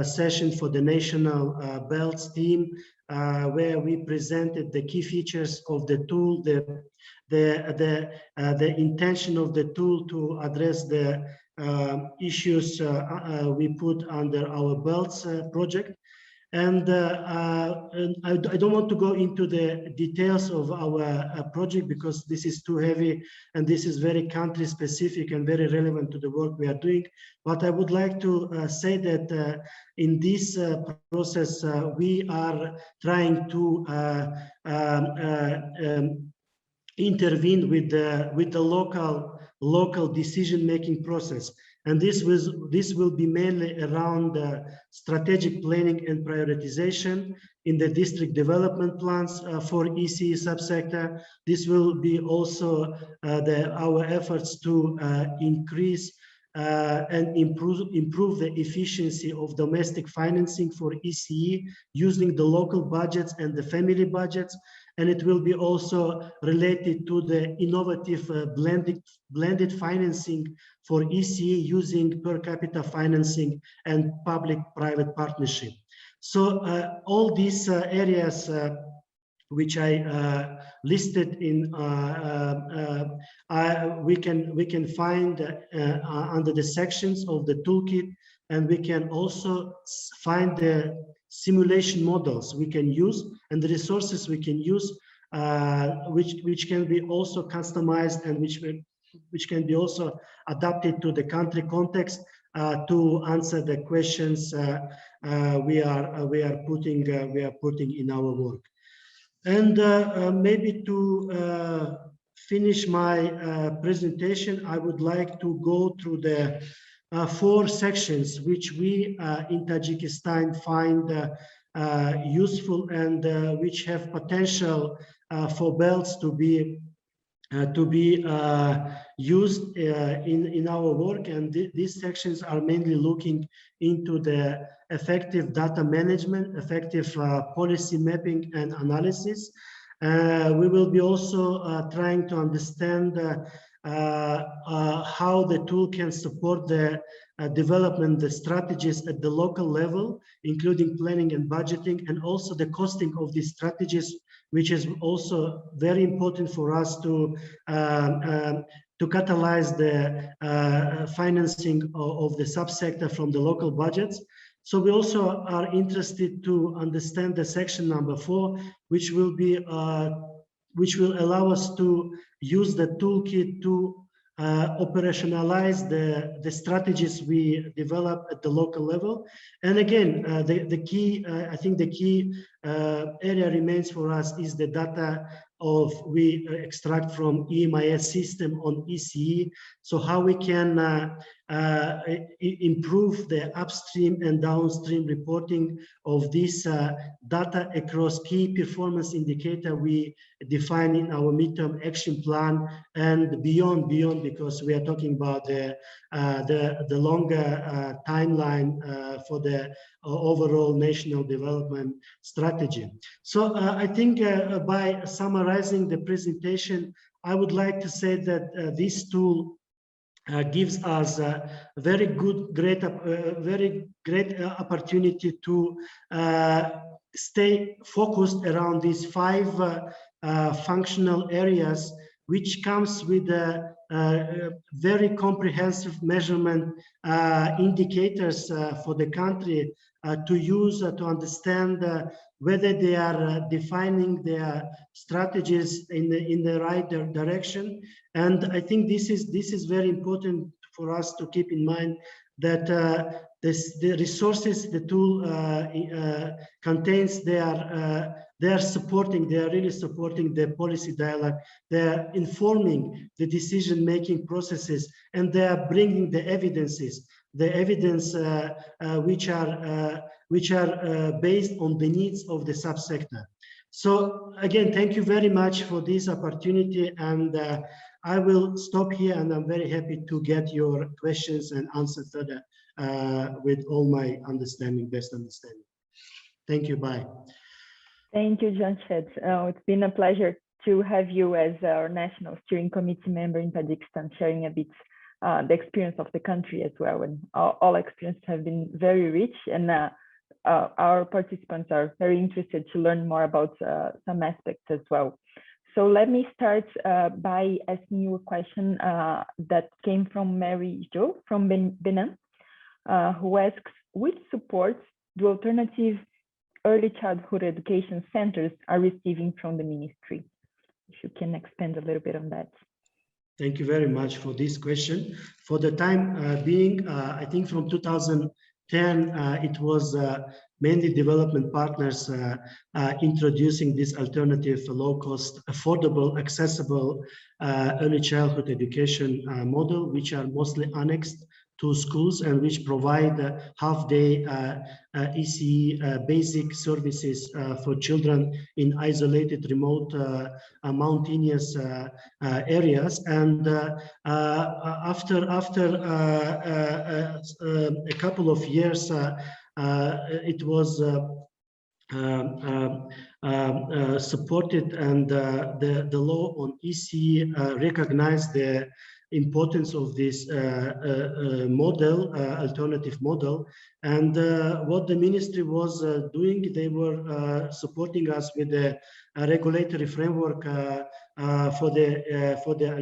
session for the national BELDS team, where we presented the key features of the tool, the intention of the tool to address the issues we put under our BELDS project. And I don't want to go into the details of our project because this is too heavy and this is very country specific and very relevant to the work we are doing. But I would like to say that in this process, we are trying to intervene with the local decision-making process. And this will be mainly around strategic planning and prioritization in the district development plans for ECE subsector. This will be also our efforts to increase and improve the efficiency of domestic financing for ECE using the local budgets and the family budgets. And it will be also related to the innovative blended financing for ECE using per capita financing and public-private partnership. So all these areas which I listed in, we can find under the sections of the toolkit, and we can also find the simulation models we can use and the resources we can use, which can be also customized and which can be also adapted to the country context to answer the questions we are putting in our work. And maybe to finish my presentation, I would like to go through the 4 sections which we in Tajikistan find useful and which have potential for BELDS to be used in our work. And these sections are mainly looking into the effective data management, effective policy mapping and analysis. We will be also trying to understand how the tool can support the development, the strategies at the local level, including planning and budgeting, and also the costing of these strategies, which is also very important for us to catalyze the financing of the subsector from the local budgets. So we also are interested to understand the section number 4, which will be which will allow us to use the toolkit to operationalize the strategies we develop at the local level. And again, the key, I think the key area remains for us is the data we extract from EMIS system on ECE. So how we can improve the upstream and downstream reporting of this data across key performance indicator we define in our midterm action plan and beyond, because we are talking about the longer timeline for the overall national development strategy. So I think by summarizing the presentation, I would like to say that this tool gives us a very great opportunity to stay focused around these 5 functional areas, which comes with a very comprehensive measurement indicators for the country to use to understand whether they are defining their strategies in the right direction. And I think this is very important for us to keep in mind that the resources the tool contains, they are really supporting the policy dialogue. They are informing the decision-making processes, and they are bringing the evidence which are based on the needs of the subsector. So again, thank you very much for this opportunity, and I will stop here, and I'm very happy to get your questions and answer further with all my best understanding. Thank you. Bye. Thank you, Jamshed. It's been a pleasure to have you as our National Steering Committee member in Tajikistan, sharing a bit the experience of the country as well. And all experiences have been very rich, and our participants are very interested to learn more about some aspects as well. So let me start by asking you a question that came from Mary Jo from Benin, who asks, which supports do alternative early childhood education centers are receiving from the ministry? If you can expand a little bit on that. Thank you very much for this question. For the time being, I think from 2010, it was mainly development partners introducing this alternative, low-cost, affordable, accessible early childhood education model, which are mostly annexed to schools and which provide half-day ECE basic services for children in isolated, remote, mountainous areas. And after a couple of years, it was supported, and the law on ECE recognized the importance of this model, alternative model. And what the ministry was doing, they were supporting us with a regulatory framework for the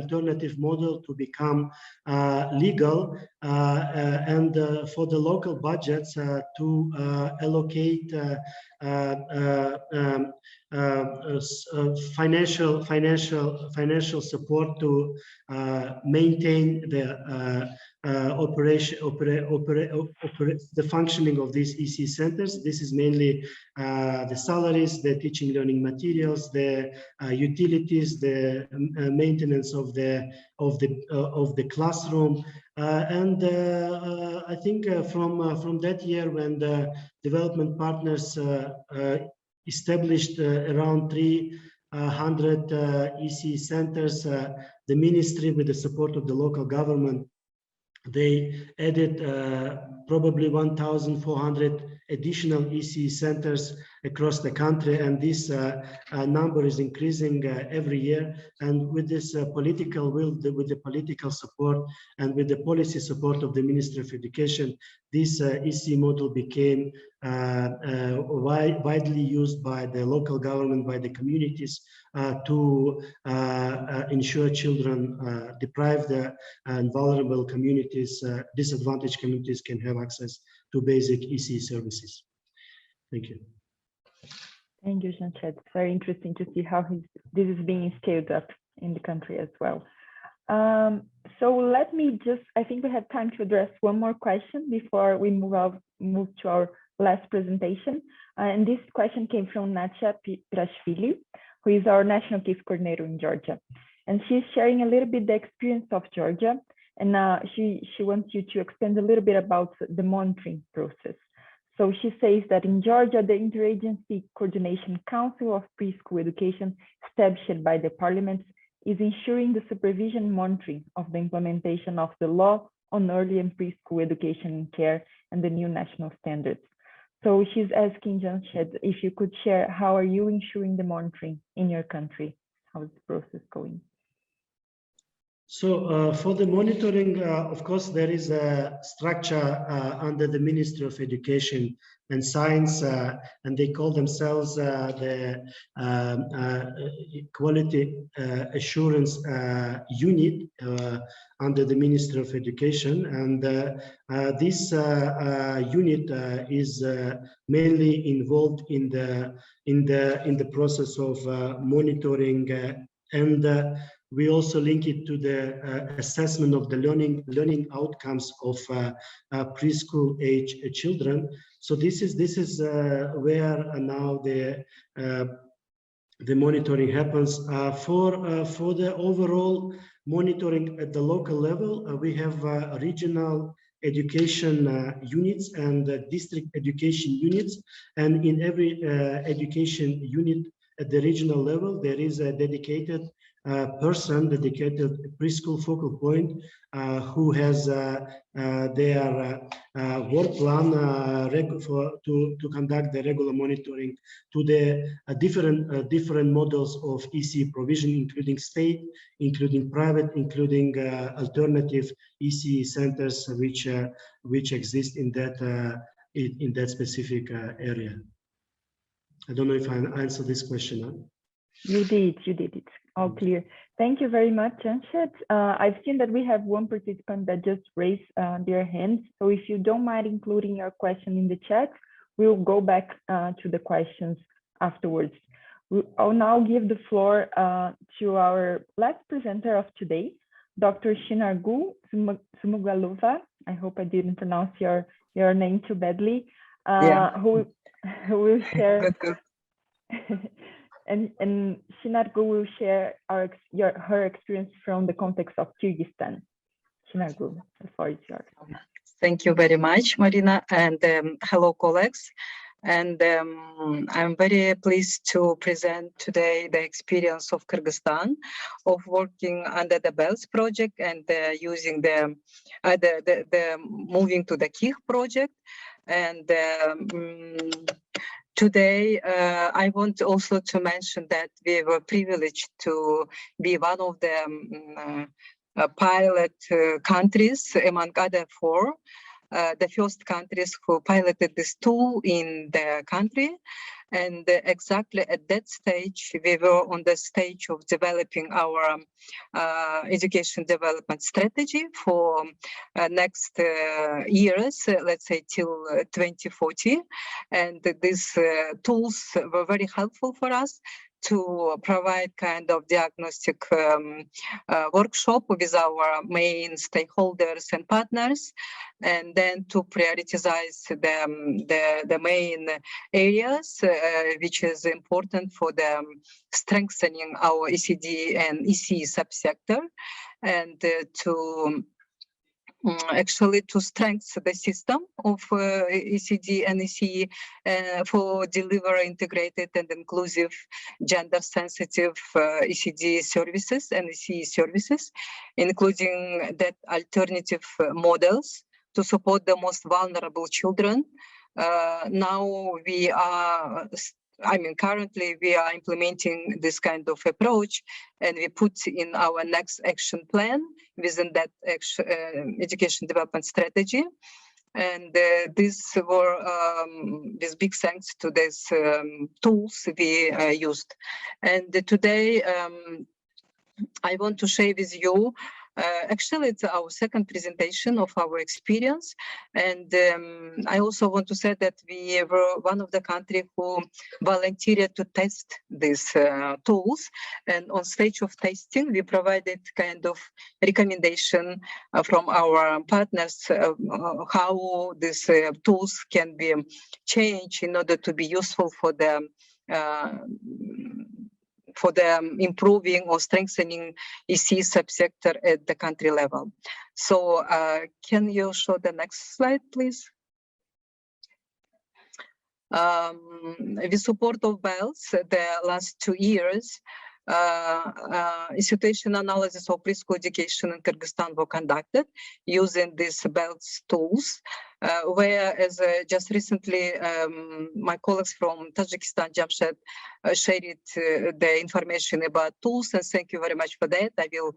alternative model to become legal, and for the local budgets to allocate financial support to maintain the the functioning of these ECE centers. This is mainly the salaries, the teaching learning materials, the utilities, the maintenance of the classroom, and I think from that year, when the development partners established around 300 ECE centers, the ministry, with the support of the local government, they added probably 1,400 additional ECE centers across the country, and this number is increasing every year. And with this political will, with the political support and with the policy support of the Ministry of Education, this ECE model became widely used by the local government, by the communities, to ensure children, deprived and vulnerable communities, disadvantaged communities can have access to basic ECE services. Thank you. Thank you, Jean-Chet. It's very interesting to see how this is being scaled up in the country as well. So let me just, I think we have time to address one more question before we move to our last presentation. And this question came from Natia Pirashvili, who is our National KIX coordinator in Georgia. And she's sharing a little bit the experience of Georgia. And she wants you to expand a little bit about the monitoring process. So she says that in Georgia, the Interagency Coordination Council of Preschool Education, established by the parliament, is ensuring the supervision and monitoring of the implementation of the law on early and preschool education and care and the new national standards. So she's asking Jean-Chet if you could share how are you ensuring the monitoring in your country? How is the process going? So for the monitoring, of course, there is a structure under the Ministry of Education and Science, and they call themselves the Quality Assurance Unit under the Ministry of Education. And this unit is mainly involved in the process of monitoring and we also link it to the assessment of the learning outcomes of preschool age children. So this is where now the monitoring happens. For the overall monitoring at the local level, we have regional education units and district education units, and in every education unit at the regional level there is a dedicated dedicated preschool focal point who has their work plan to conduct the regular monitoring to the different models of ECE provision, including state, including private, including alternative ECE centers which exist in that specific area. I don't know if I answered this question. Huh? You did. It's all clear. Thank you very much, Jean-Chet. I've seen that we have one participant that just raised their hand. So if you don't mind including your question in the chat, we'll go back to the questions afterwards. I'll now give the floor to our last presenter of today, Dr. Shinargu Sumugalova. I hope I didn't pronounce your name too badly. Who will share. And Shinargu will share her experience from the context of Kyrgyzstan. Shinargu, the floor is yours. Thank you very much, Marina, and hello, colleagues. And I'm very pleased to present today the experience of Kyrgyzstan of working under the BELDS project and using the moving to the KIX project. And today, I want also to mention that we were privileged to be one of the pilot countries among other four, the first countries who piloted this tool in the country. And exactly at that stage, we were on the stage of developing our education development strategy for next years, let's say till 2040. And these tools were very helpful for us to provide kind of diagnostic workshop with our main stakeholders and partners, and then to prioritize the main areas which is important for the strengthening our ECD and ECE subsector, and to actually to strengthen the system of ECD and ECE for deliver integrated and inclusive gender-sensitive ECD services and ECE services, including that alternative models to support the most vulnerable children Now we are, currently we are implementing this kind of approach, and we put in our next action plan within that education development strategy. And these were with big thanks to these tools we used. And today I want to share with you, actually it's our second presentation of our experience. And I also want to say that we were one of the countries who volunteered to test these tools. And on stage of testing, we provided kind of recommendation from our partners how these tools can be changed in order to be useful for the improving or strengthening ECE subsector at the country level. So can you show the next slide, please? With support of BELDS, the last 2 years, situation analysis of preschool education in Kyrgyzstan were conducted using these BELDS tools, whereas just recently my colleagues from Tajikistan, Jamshed, shared the information about tools, and thank you very much for that. I will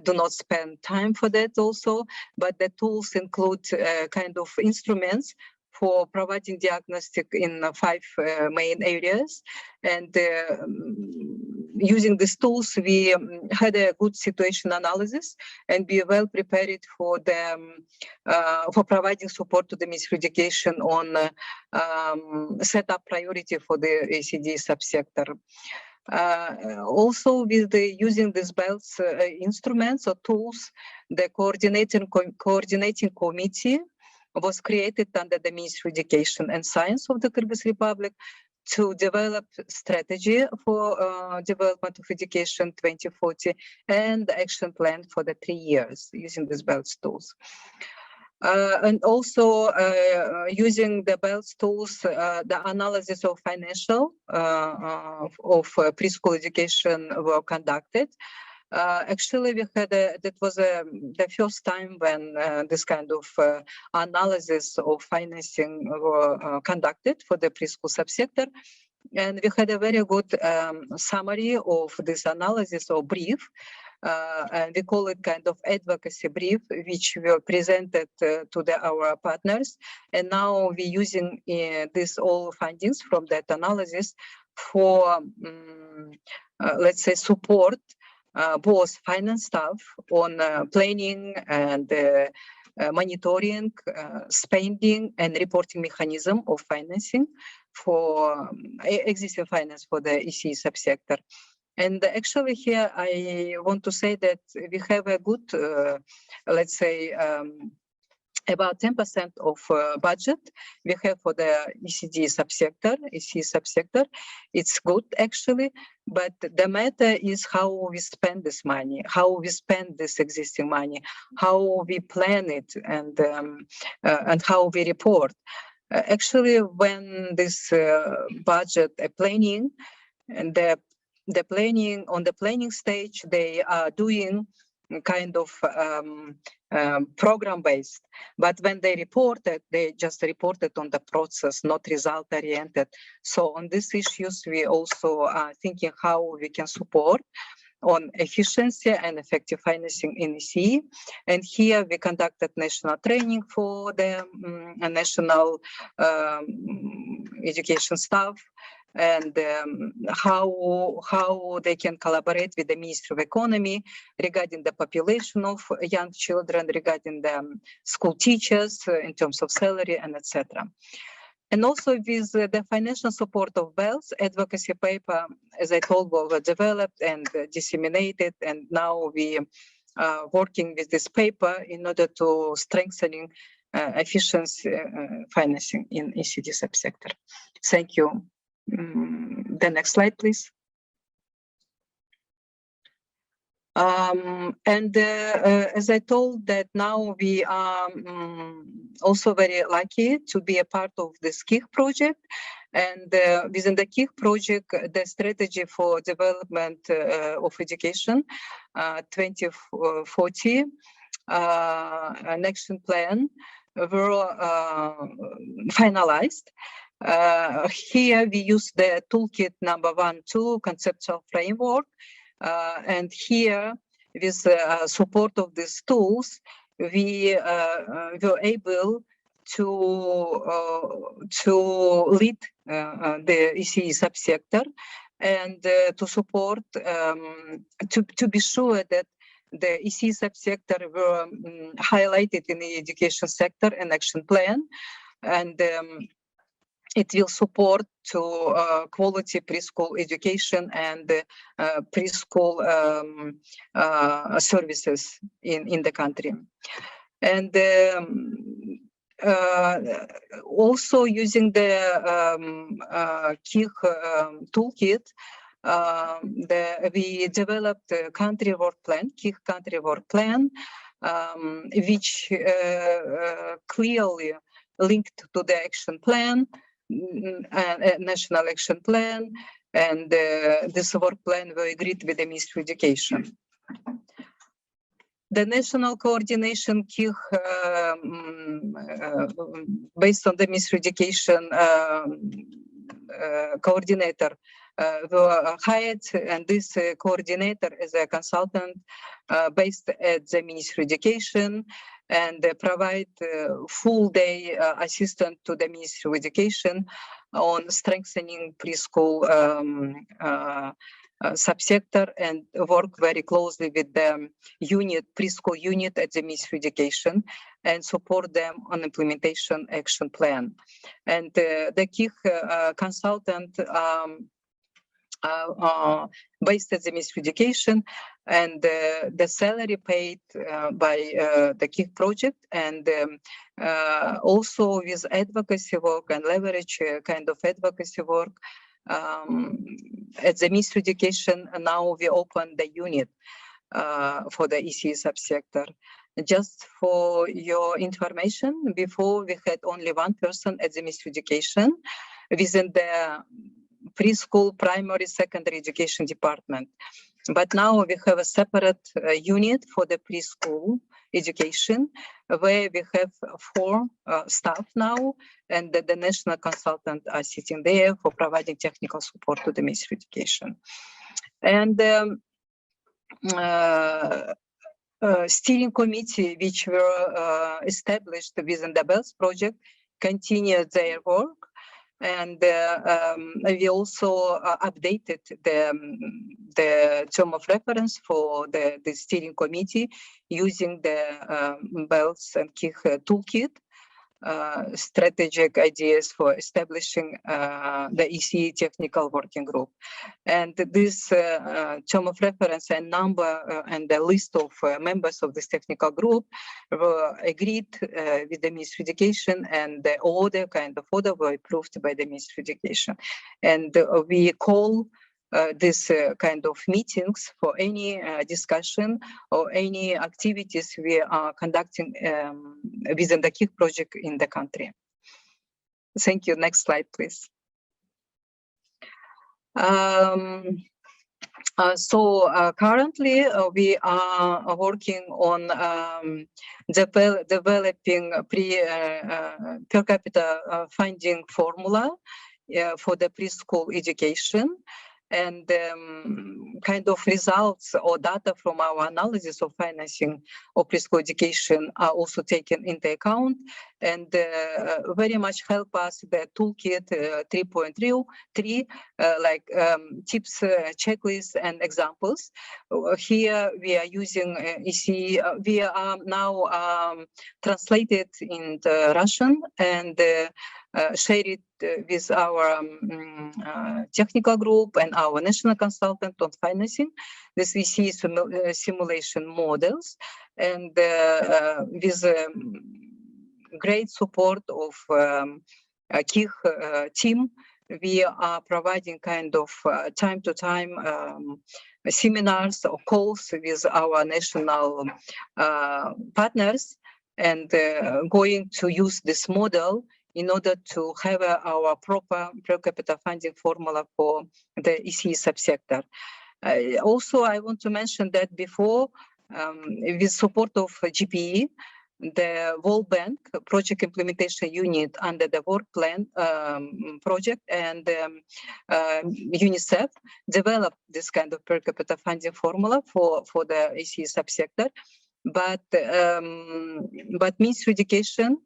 do not spend time for that also, but the tools include kind of instruments for providing diagnostic in 5 main areas. And using these tools, we had a good situation analysis and be well prepared for the for providing support to the Ministry of Education on set up priority for the ACD subsector. Also, with the using these BELDS instruments or tools, the coordinating committee was created under the Ministry of Education and Science of the Kyrgyz Republic to develop strategy for development of education 2040 and the action plan for the 3 years using these BELDS tools. And also using the BELDS tools, the analysis of financial of preschool education were conducted. Actually, we had that was the first time when this kind of analysis of financing were conducted for the preschool subsector, and we had a very good summary of this analysis or brief, and we call it kind of advocacy brief, which were presented to our partners, and now we're using this all findings from that analysis for let's say support both finance staff on planning and monitoring, spending and reporting mechanism of financing for existing finance for the ECE subsector. And actually here I want to say that we have a good, let's say, about 10% of budget we have for the ECD subsector, ECE subsector. It's good actually, but the matter is how we spend this money, how we spend this existing money, how we plan it, and how we report. Actually, when this budget planning and the planning on the planning stage, they are doing kind of program based, but when they reported, they just reported on the process, not result oriented. So on these issues, we also are thinking how we can support on efficiency and effective financing in ECE. And here we conducted national training for the national education staff, and how they can collaborate with the Ministry of Economy regarding the population of young children, regarding the school teachers in terms of salary and etc. And also with the financial support of BELDS, advocacy paper, as I told, were developed and disseminated, and now we are working with this paper in order to strengthening efficiency financing in ECD subsector. Thank you. The next slide, please. As I told, that now we are also very lucky to be a part of this KIX project. And within the KIX project, the strategy for development of education 2040, an action plan were finalized. Here we use the Toolkit number 1-2 conceptual framework. And here, with support of these tools, we were able to lead the ECE subsector and to support, to be sure that the ECE subsector were highlighted in the education sector and action plan, and it will support to quality preschool education and preschool services in the country. And also using the KIX toolkit, we developed a country work plan, KIX country work plan, which clearly linked to the action plan, national action plan, and this work plan were agreed with the Ministry of Education. The national coordination KIX, based on the Ministry of Education coordinator, were hired, and this coordinator is a consultant based at the Ministry of Education, and provide full day assistance to the Ministry of Education on strengthening preschool subsector, and work very closely with the preschool unit at the Ministry of Education, and support them on implementation action plan. And the KIX consultant based at the Ministry of Education, and the salary paid by the KIX project, and also with advocacy work and leverage kind of advocacy work at the Ministry of Education. Now we open the unit for the ECE subsector. Just for your information, before we had only one person at the Ministry of Education within the preschool, primary, secondary education department. But now we have a separate unit for the preschool education, where we have 4 staff now, and the national consultant are sitting there for providing technical support to the Ministry of Education. And steering committee, which were established within the BELDS project, continued their work. And we also updated the term of reference for the steering committee using the BELDS and KIX toolkit, strategic ideas for establishing the ECE technical working group. And this term of reference and number and the list of members of this technical group were agreed with the Ministry of Education, and the order were approved by the Ministry of Education. And we call this kind of meetings for any discussion or any activities we are conducting within the KIX project in the country. Thank you. Next slide, please. Currently we are working on developing per capita funding formula for the preschool education. And kind of results or data from our analysis of financing of preschool education are also taken into account, and very much help us the toolkit 3.3 like tips, checklists, and examples. Here we are using ECE. We are now translated into Russian and share it with our technical group and our national consultant on financing. This ECE simulation models, and with great support of KIX team, we are providing kind of time-to-time seminars or calls with our national partners, and going to use this model in order to have our proper per capita funding formula for the ECE subsector. Also, I want to mention that before, with support of GPE, the World Bank project implementation unit under the work plan project and UNICEF developed this kind of per capita funding formula for the ECE subsector, but Ministry of Education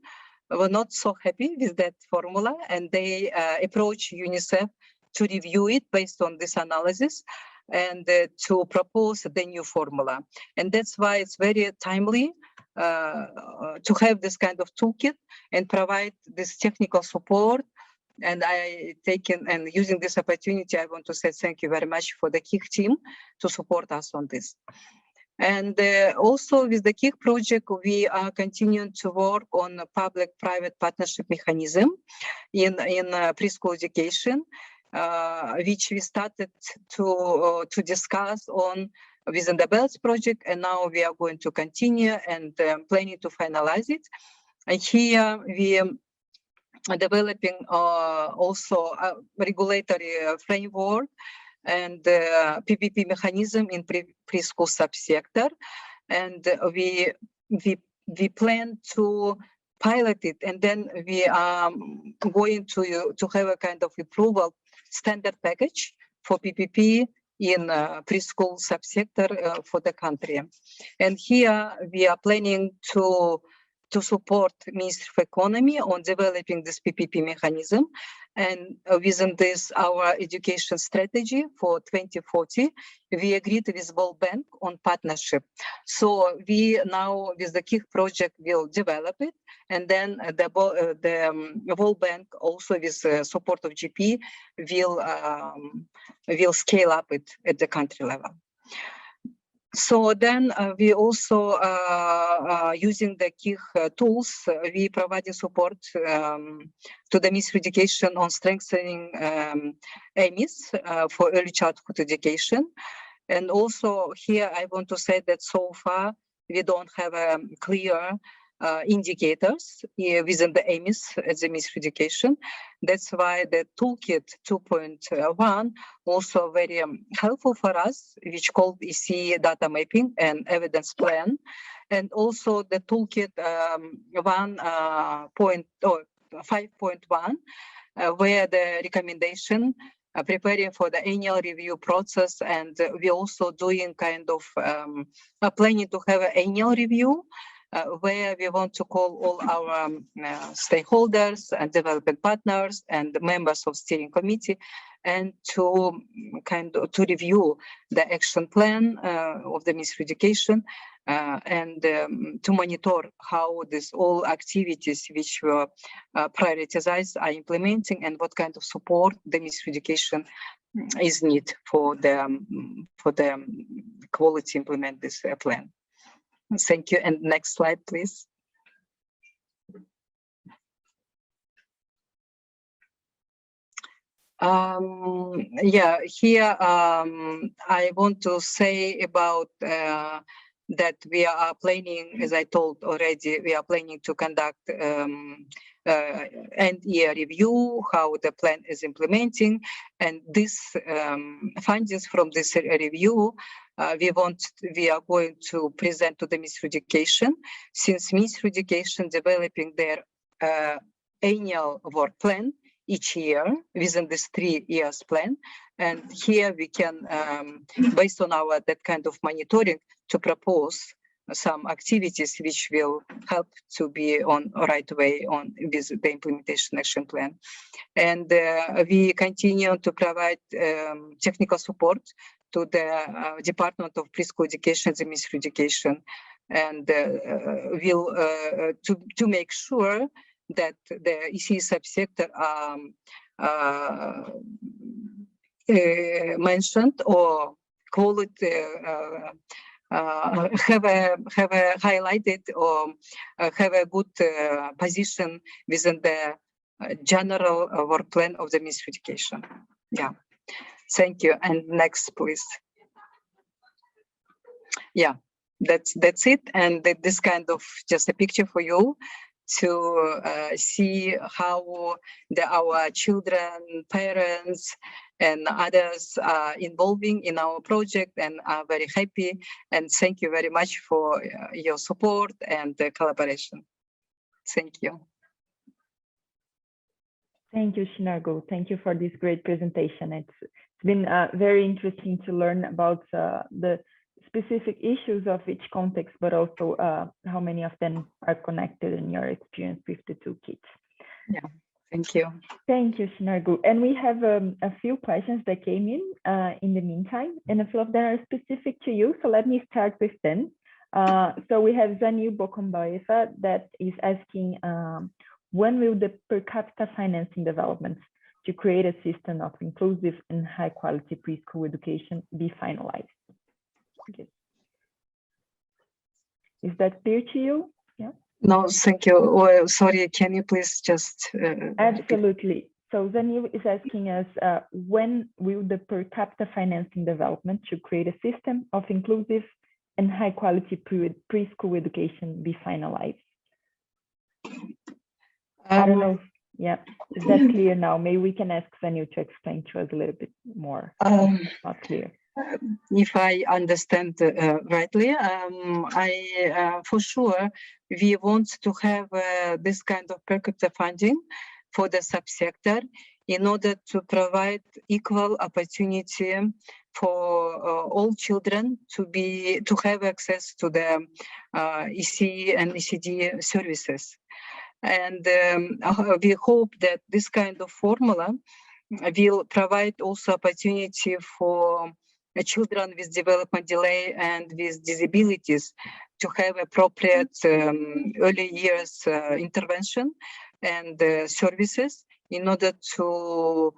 were not so happy with that formula, and they approached UNICEF to review it based on this analysis and to propose the new formula. And that's why it's very timely to have this kind of toolkit and provide this technical support. And using this opportunity, I want to say thank you very much for the KIX team to support us on this. And also with the KIX project, we are continuing to work on a public-private partnership mechanism in preschool education, which we started to discuss on within the BELDS project, and now we are going to continue and planning to finalize it. And here we are developing also a regulatory framework and PPP mechanism in preschool subsector, and we plan to pilot it, and then we are going to have a kind of approval standard package for PPP in preschool subsector for the country. And here we are planning to support Ministry of Economy on developing this PPP mechanism. And within this, our education strategy for 2040, we agreed with World Bank on partnership. So we now, with the KIX project, will develop it. And then the World Bank, also with support of GP, will scale up it at the country level. So then we also using the KIX tools, we providing support to the Ministry of Education on strengthening EMIS for early childhood education. And also here I want to say that so far we don't have clear indicators within the EMIS as the Ministry of Education. That's why the Toolkit 2.1 also very helpful for us, which called ECE data mapping and evidence plan. And also the Toolkit 5.1, where the recommendation preparing for the annual review process, and we're also doing kind of planning to have an annual review where we want to call all our stakeholders and development partners and members of steering committee, and to review the action plan of the Ministry of Education and to monitor how this all activities which were prioritized are implementing, and what kind of support the Ministry of Education is need for the quality implement this plan. Thank you. And next slide, please. Yeah, here I want to say about that we are planning, as I told already, we are planning to conduct end-year review, how the plan is implementing, and this findings from this review we are going to present to the Ministry of Education, since Ministry of Education developing their annual work plan each year within this 3 years plan. And here we can, based on our that kind of monitoring, to propose some activities which will help to be on the right way on with the implementation action plan. And we continue to provide technical support to the Department of Preschool Education, the Ministry of Education, and will to make sure that the ECE subsector mentioned or quality have a highlighted or have a good position within the general work plan of the Ministry of Education. Yeah, thank you. And next, please. Yeah, that's it. And this kind of just a picture for you. to see how our children, parents, and others are involving in our project and are very happy. And thank you very much for your support and collaboration. Thank you. Thank you, Shinargu. Thank you for this great presentation. It's been very interesting to learn about the specific issues of each context, but also how many of them are connected in your experience with the toolkit. Yeah, thank you. Thank you, Shinargu. And we have a few questions that came in the meantime, and a few of them are specific to you. So let me start with them. So we have Zanil Bokombaeva that is asking, when will the per capita financing developments to create a system of inclusive and high quality preschool education be finalized? Okay. Is that clear to you? Yeah. No, thank you. Well, sorry, can you please just Absolutely. So Zanil is asking us, when will the per capita financing development to create a system of inclusive and high quality preschool education be finalized? I don't know. Yeah, is that clear now? Maybe we can ask Zanil to explain to us a little bit more. Not clear. If I understand rightly, for sure, we want to have this kind of per capita funding for the subsector in order to provide equal opportunity for all children to have access to the ECE and ECD services. And we hope that this kind of formula will provide also opportunity for children with development delay and with disabilities to have appropriate early years intervention and services in order to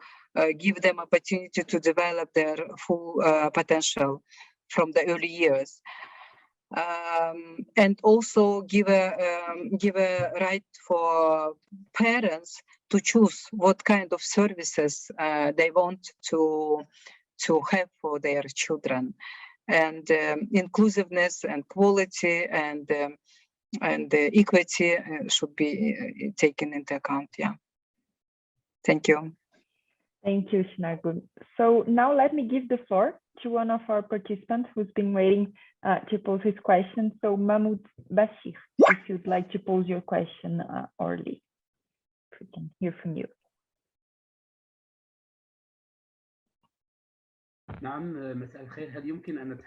give them opportunity to develop their full potential from the early years. And also give a right for parents to choose what kind of services they want to have for their children, and inclusiveness and quality and equity should be taken into account. Yeah. Thank you. Thank you, Shinargu. So now let me give the floor to one of our participants who's been waiting to pose his question. So Mahmoud Bashir, if you'd like to pose your question orally, we can hear from you.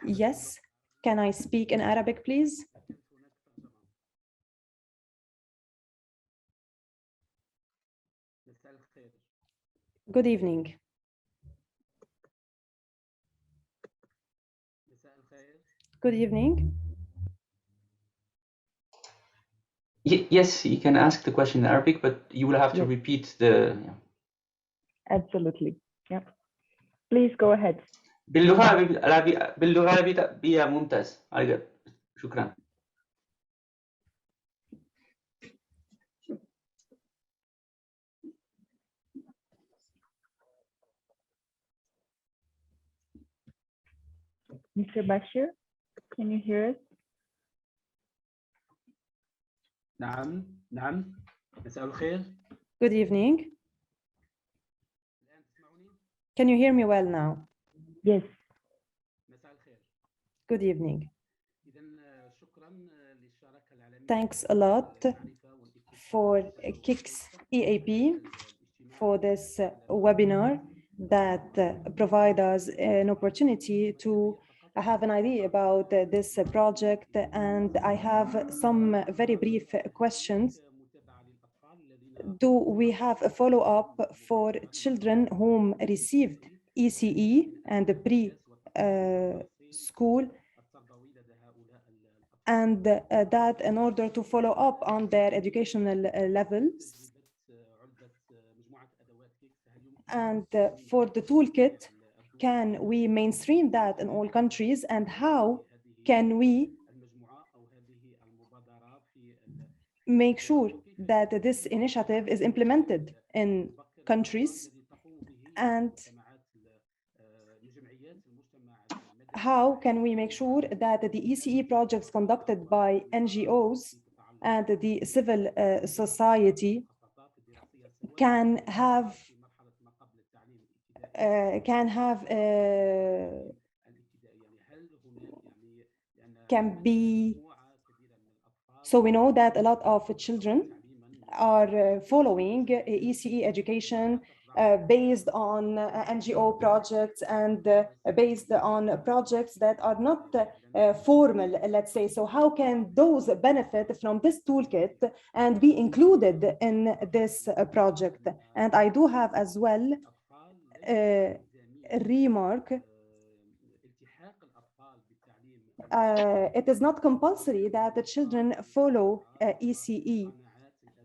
Yes, can I speak in Arabic, please? Good evening. Good evening. Yes, you can ask the question in Arabic, but you will have to repeat the... Absolutely. Yeah. Please go ahead. باللغة العربية ممتاز. شكرا. Mr. Bashir, can you hear us? نعم مساء الخير. Good evening. Can you hear me well now? Yes. مساء الخير. Good evening. شكرا للشراكة العالمية. Thanks a lot for KIX EAP for this webinar that provide us an opportunity to have an idea about this project, and I have some very brief questions. Do we have a follow-up for children whom received ECE and the pre-school, and that in order to follow up on their educational levels? And for the toolkit, can we mainstream that in all countries, and how can we make sure that this initiative is implemented in countries, and how can we make sure that the ECE projects conducted by NGOs and the civil society can have can be. So we know that a lot of children are following ECE education based on NGO projects and based on projects that are not formal, let's say. So how can those benefit from this toolkit and be included in this project? And I do have as well a remark. It is not compulsory that the children follow ECE.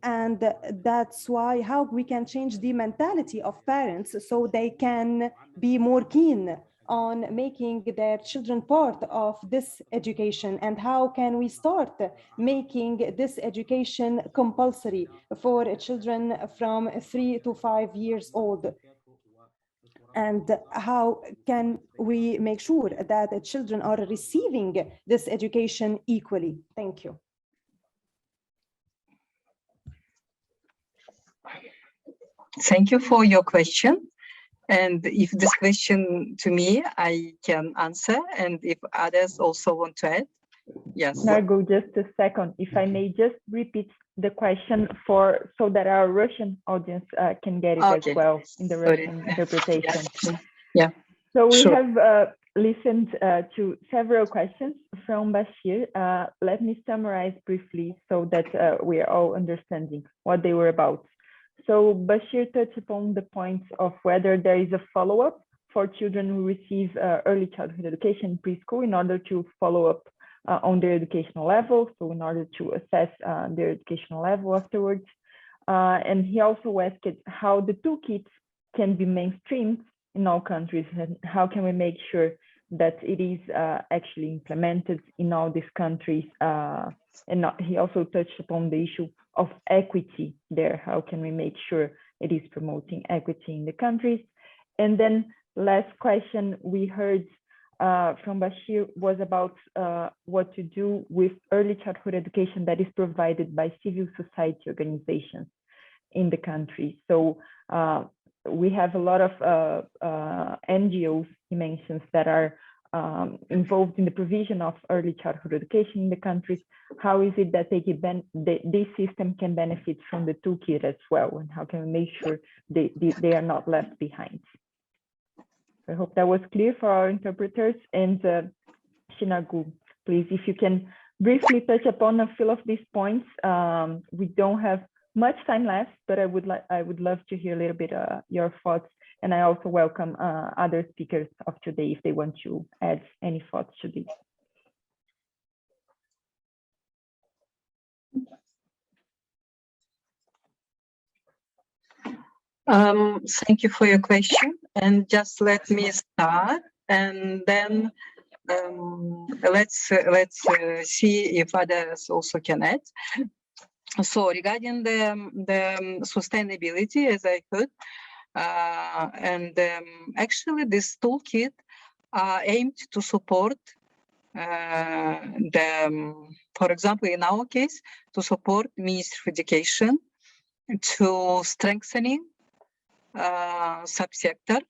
And that's why how we can change the mentality of parents so they can be more keen on making their children part of this education, and how can we start making this education compulsory for children from 3 to 5 years old. And how can we make sure that children are receiving this education equally? Thank you. Thank you for your question. And if this question to me, I can answer. And if others also want to add, yes. Margot, just a second. If I may just repeat the question so that our Russian audience can get it as well in the Russian interpretation. Yeah. So we have listened to several questions from Bashir. Let me summarize briefly so that we are all understanding what they were about. So Bashir touched upon the points of whether there is a follow-up for children who receive early childhood education preschool in order to follow up on their educational level, so in order to assess their educational level afterwards. And he also asked how the toolkit can be mainstreamed in all countries, and how can we make sure that it is actually implemented in all these countries. And he also touched upon the issue of equity there. How can we make sure it is promoting equity in the countries? And then last question we heard from Bashir was about what to do with early childhood education that is provided by civil society organizations in the country. So we have a lot of NGOs, he mentions, that are involved in the provision of early childhood education in the countries. How is it that this system can benefit from the toolkit as well? And how can we make sure they are not left behind? I hope that was clear for our interpreters. And Shinagu, please, if you can briefly touch upon a few of these points. We don't have much time left, but I would love to hear a little bit your thoughts. And I also welcome other speakers of today if they want to add any thoughts to this. Thank you for your question. And just let me start, and then let's see if others also can add. So regarding the sustainability, as I heard, actually this toolkit aimed to support for example, in our case, to support Ministry of Education to strengthening subsector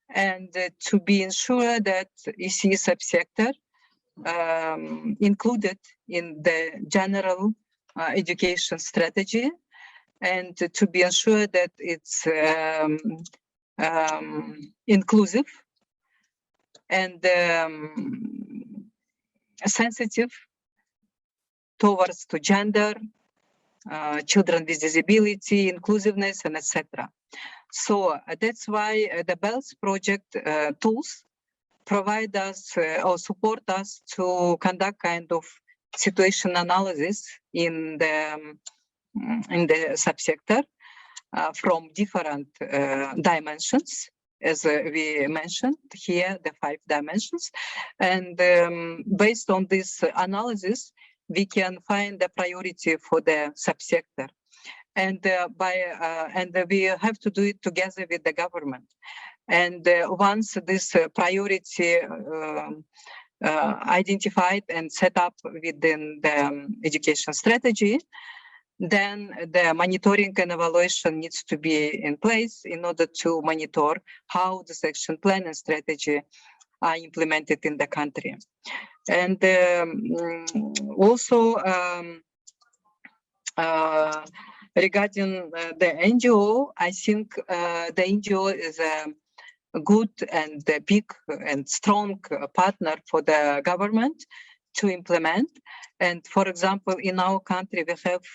and to be ensured that ECE subsector included in the general education strategy, and to be ensured that it's inclusive and sensitive towards to gender, children with disability, inclusiveness, and etc. So that's why the BELDS project tools provide us or support us to conduct kind of situation analysis in the subsector from different dimensions, as we mentioned here, the 5 dimensions. And based on this analysis, we can find the priority for the subsector. And we have to do it together with the government. And once this priority identified and set up within the education strategy, then the monitoring and evaluation needs to be in place in order to monitor how this action plan and strategy are implemented in the country. And also regarding the NGO, I think the NGO is a good and a big and strong partner for the government to implement. And for example, in our country, we have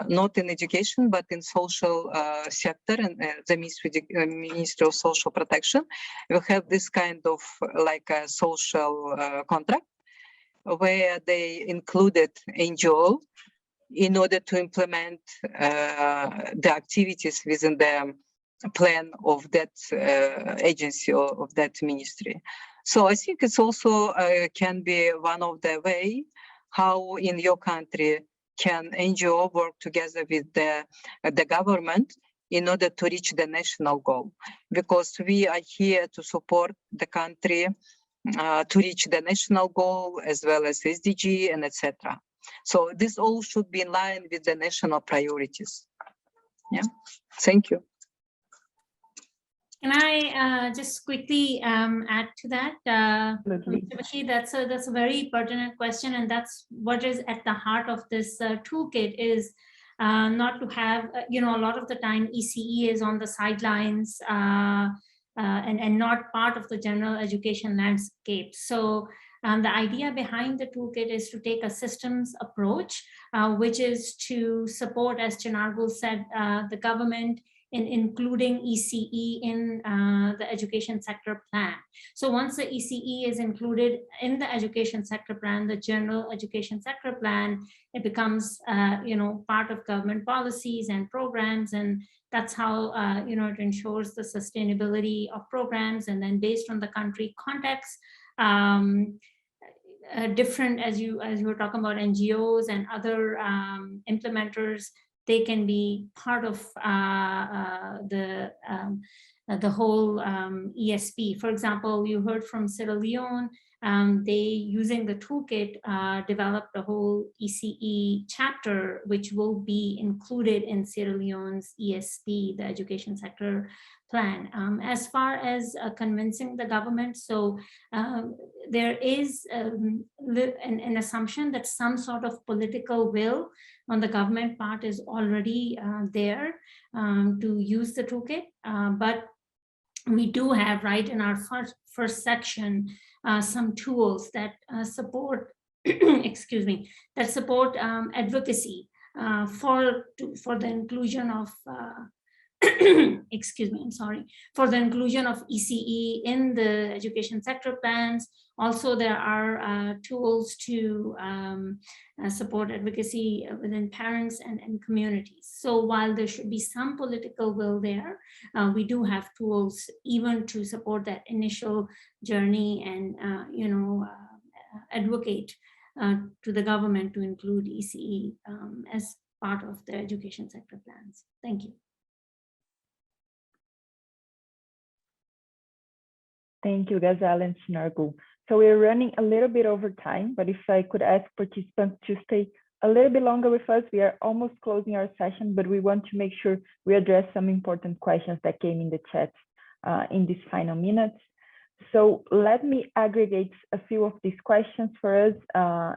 not in education, but in social sector and the Ministry of Social Protection, we have this kind of like a social contract where they included NGO in order to implement the activities within the plan of that agency or of that ministry. So I think it's also can be one of the way how in your country can NGO work together with the government in order to reach the national goal, because we are here to support the country to reach the national goal as well as SDG and etc. So this all should be in line with the national priorities. Yeah, thank you. Can I just quickly add to that? That's a very pertinent question, and that's what is at the heart of this toolkit is not to have, a lot of the time ECE is on the sidelines and not part of the general education landscape. So the idea behind the toolkit is to take a systems approach, which is to support, as Chinargul said, the government in including ECE in the education sector plan. So once the ECE is included in the education sector plan, the general education sector plan, it becomes, part of government policies and programs, and that's how, it ensures the sustainability of programs. And then based on the country context, different, as you were talking about NGOs and other implementers, they can be part of the whole ESP. For example, you heard from Sierra Leone, they, using the toolkit, developed a whole ECE chapter, which will be included in Sierra Leone's ESP, the education sector plan. As far as convincing the government, so there is an assumption that some sort of political will on the government part is already there to use the toolkit, but we do have, right, in our first section, some tools that support, excuse me, that support advocacy for the inclusion of, excuse me, I'm sorry, for the inclusion of ECE in the education sector plans. Also, there are tools to support advocacy within parents and communities. So while there should be some political will there, we do have tools even to support that initial journey and, advocate to the government to include ECE as part of the education sector plans. Thank you. Thank you, Ghazal and Chinargul. So we're running a little bit over time, but if I could ask participants to stay a little bit longer with us, we are almost closing our session, but we want to make sure we address some important questions that came in the chat in these final minutes. So let me aggregate a few of these questions for us,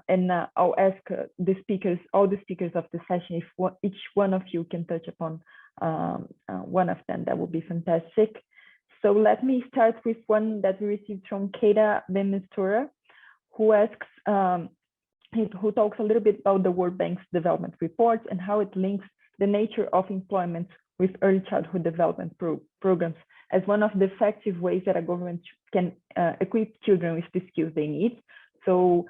and I'll ask the speakers, all the speakers of the session, if each one of you can touch upon one of them, that would be fantastic. So let me start with one that we received from Keita Bemistura, who asks, who talks a little bit about the World Bank's development reports and how it links the nature of employment with early childhood development programs as one of the effective ways that a government can equip children with the skills they need. So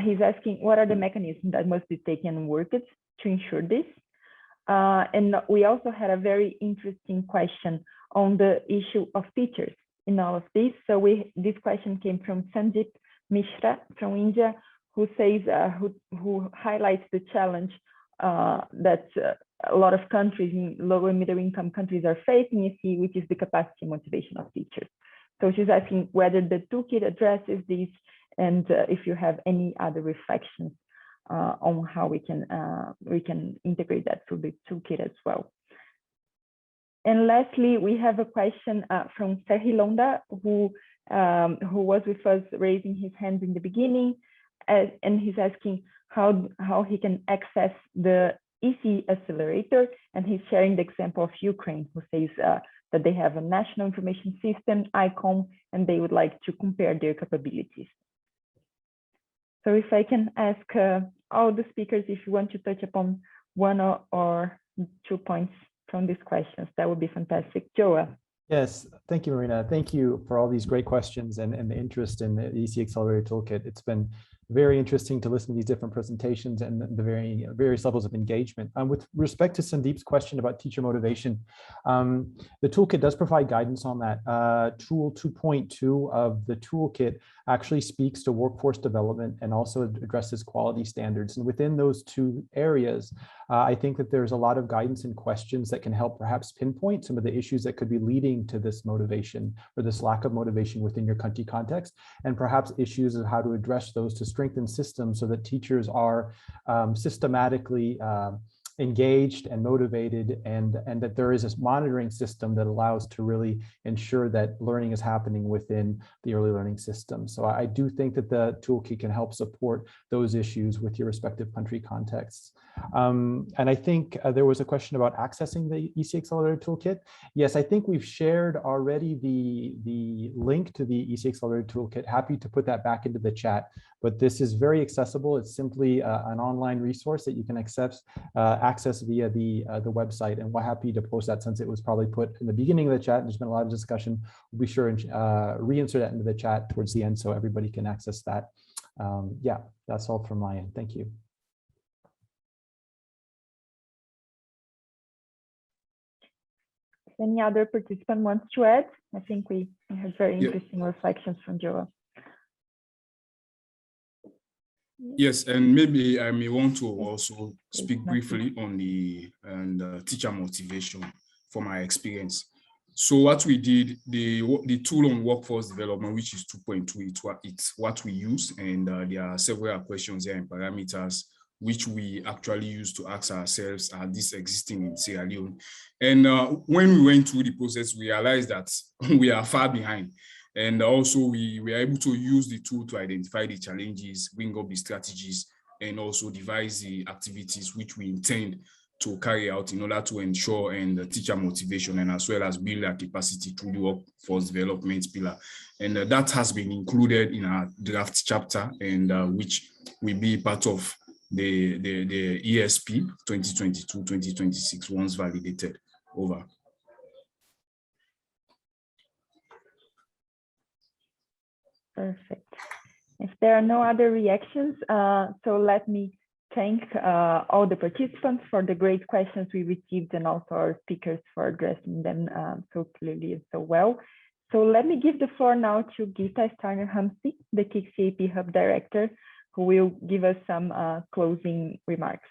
he's asking, what are the mechanisms that must be taken and worked to ensure this? And we also had a very interesting question on the issue of teachers in all of this. So this question came from Sandeep Mishra from India, who says, who highlights the challenge that a lot of countries, in low and middle income countries, are facing, which is the capacity and motivation of teachers. So she's asking whether the toolkit addresses this, and if you have any other reflections on how we can integrate that through the toolkit as well. And lastly, we have a question from Serhi Londa, who was with us raising his hand in the beginning, and he's asking how he can access the ECE Accelerator, and he's sharing the example of Ukraine, who says that they have a national information system, ICOM, and they would like to compare their capabilities. So if I can ask all the speakers, if you want to touch upon one or 2 points from these questions, that would be fantastic. Joa. Yes, thank you, Marina. Thank you for all these great questions and the interest in the ECE Accelerator Toolkit. It's been very interesting to listen to these different presentations and the various levels of engagement. With respect to Sandeep's question about teacher motivation, the toolkit does provide guidance on that. Tool 2.2 of the toolkit actually speaks to workforce development and also addresses quality standards. And within those two areas, I think that there's a lot of guidance and questions that can help perhaps pinpoint some of the issues that could be leading to this motivation or this lack of motivation within your country context, and perhaps issues of how to address those to strengthen systems so that teachers are systematically engaged and motivated, and that there is this monitoring system that allows to really ensure that learning is happening within the early learning system. So I do think that the toolkit can help support those issues with your respective country contexts. And I think there was a question about accessing the ECE Accelerator Toolkit. Yes, I think we've shared already the link to the ECE Accelerator Toolkit. Happy to put that back into the chat, but this is very accessible. It's simply an online resource that you can access via the website, and we're happy to post that since it was probably put in the beginning of the chat and there's been a lot of discussion. We'll be sure and reinsert that into the chat towards the end so everybody can access that. Yeah, that's all from my end. Thank you. If any other participant wants to add? I think we have very interesting reflections from Joa. Yes, and maybe I may want to also speak briefly on the teacher motivation from my experience. So what we did, the tool on workforce development, which is 2.2, it's what we use, and there are several questions here and parameters which we actually use to ask ourselves, are these existing in Sierra Leone? And when we went through the process, we realized that we are far behind. And also we were able to use the tool to identify the challenges, bring up the strategies, and also devise the activities which we intend to carry out in order to ensure the teacher motivation, and as well as build our capacity through the workforce development pillar. And that has been included in our draft chapter, and which will be part of the ESP 2022-2026 once validated. Over. Perfect. If there are no other reactions, so let me thank all the participants for the great questions we received, and also our speakers for addressing them so clearly and so well. So let me give the floor now to Gita Starner-Hamsi, the KIX EAP Hub Director, who will give us some closing remarks.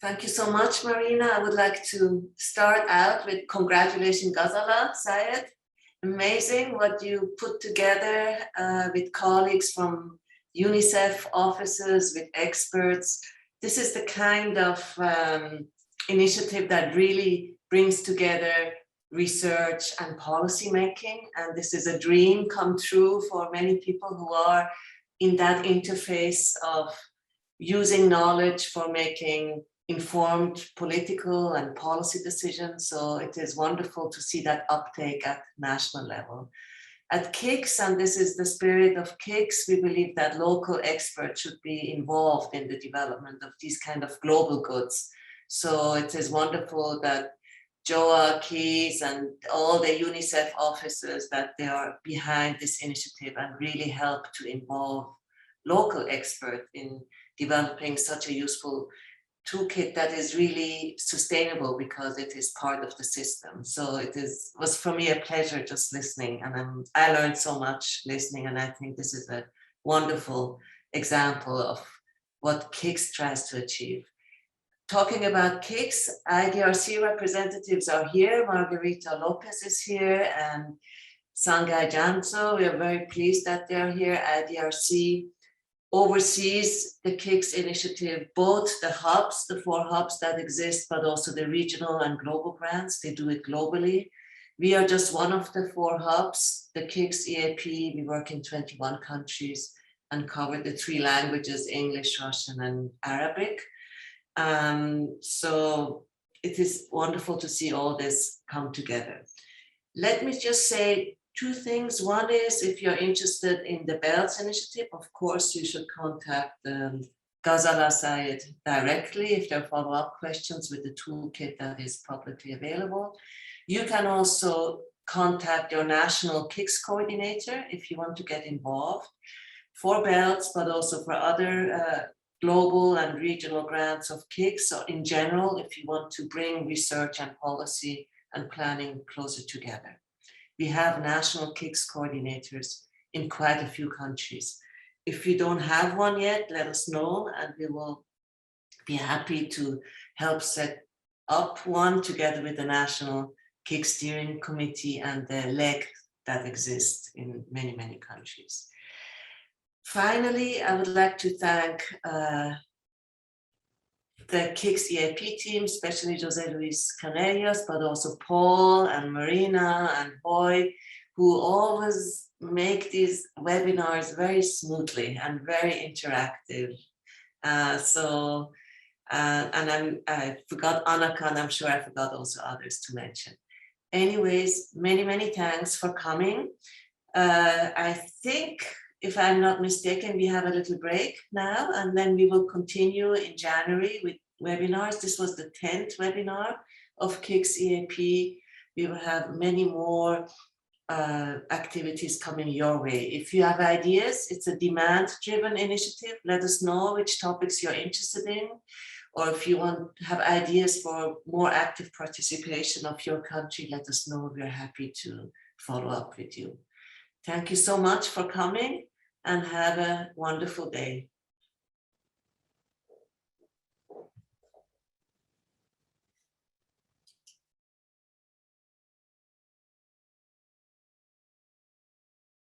Thank you so much, Marina. I would like to start out with congratulations, Ghazala Syed. Amazing what you put together with colleagues from UNICEF offices, with experts. This is the kind of initiative that really brings together research and policy making. And this is a dream come true for many people who are in that interface of using knowledge for making informed political and policy decisions. So it is wonderful to see that uptake at national level. At KIX, and this is the spirit of KIX, we believe that local experts should be involved in the development of these kind of global goods. So it is wonderful that Joa, Keys, and all the UNICEF offices, that they are behind this initiative and really help to involve local experts in developing such a useful toolkit that is really sustainable because it is part of the system. So it was for me a pleasure just listening, and I learned so much listening, and I think this is a wonderful example of what KIX tries to achieve. Talking about KIX, IDRC representatives are here. Margarita Lopez is here, and Sangai Janso. We are very pleased that they're here. IDRC oversees the KIX initiative, both the hubs, the 4 hubs that exist, but also the regional and global grants. They do it globally. We are just one of the 4 hubs, the KIX EAP. We work in 21 countries and cover the 3 languages, English, Russian, and Arabic. So it is wonderful to see all this come together. Let me just say 2 things. One is, if you're interested in the BELDS initiative, of course, you should contact Ghazala Sayed directly if there are follow-up questions with the toolkit that is publicly available. You can also contact your national KIX coordinator if you want to get involved for BELDS, but also for other global and regional grants of KIX, or in general, if you want to bring research and policy and planning closer together. We have national KIX coordinators in quite a few countries. If you don't have one yet, let us know, and we will be happy to help set up one together with the National KIX Steering Committee and the leg that exists in many, many countries. Finally, I would like to thank the KIX EAP team, especially Jose Luis Canellas, but also Paul and Marina and Boy, who always make these webinars very smoothly and very interactive. I forgot Annika, and I'm sure I forgot also others to mention. Anyways, many, many thanks for coming. I think, if I'm not mistaken, we have a little break now, and then we will continue in January with webinars. This was the 10th webinar of KIX EAP. We will have many more activities coming your way. If you have ideas, it's a demand-driven initiative. Let us know which topics you're interested in, or if you want to have ideas for more active participation of your country, let us know. We're happy to follow up with you. Thank you so much for coming, and have a wonderful day.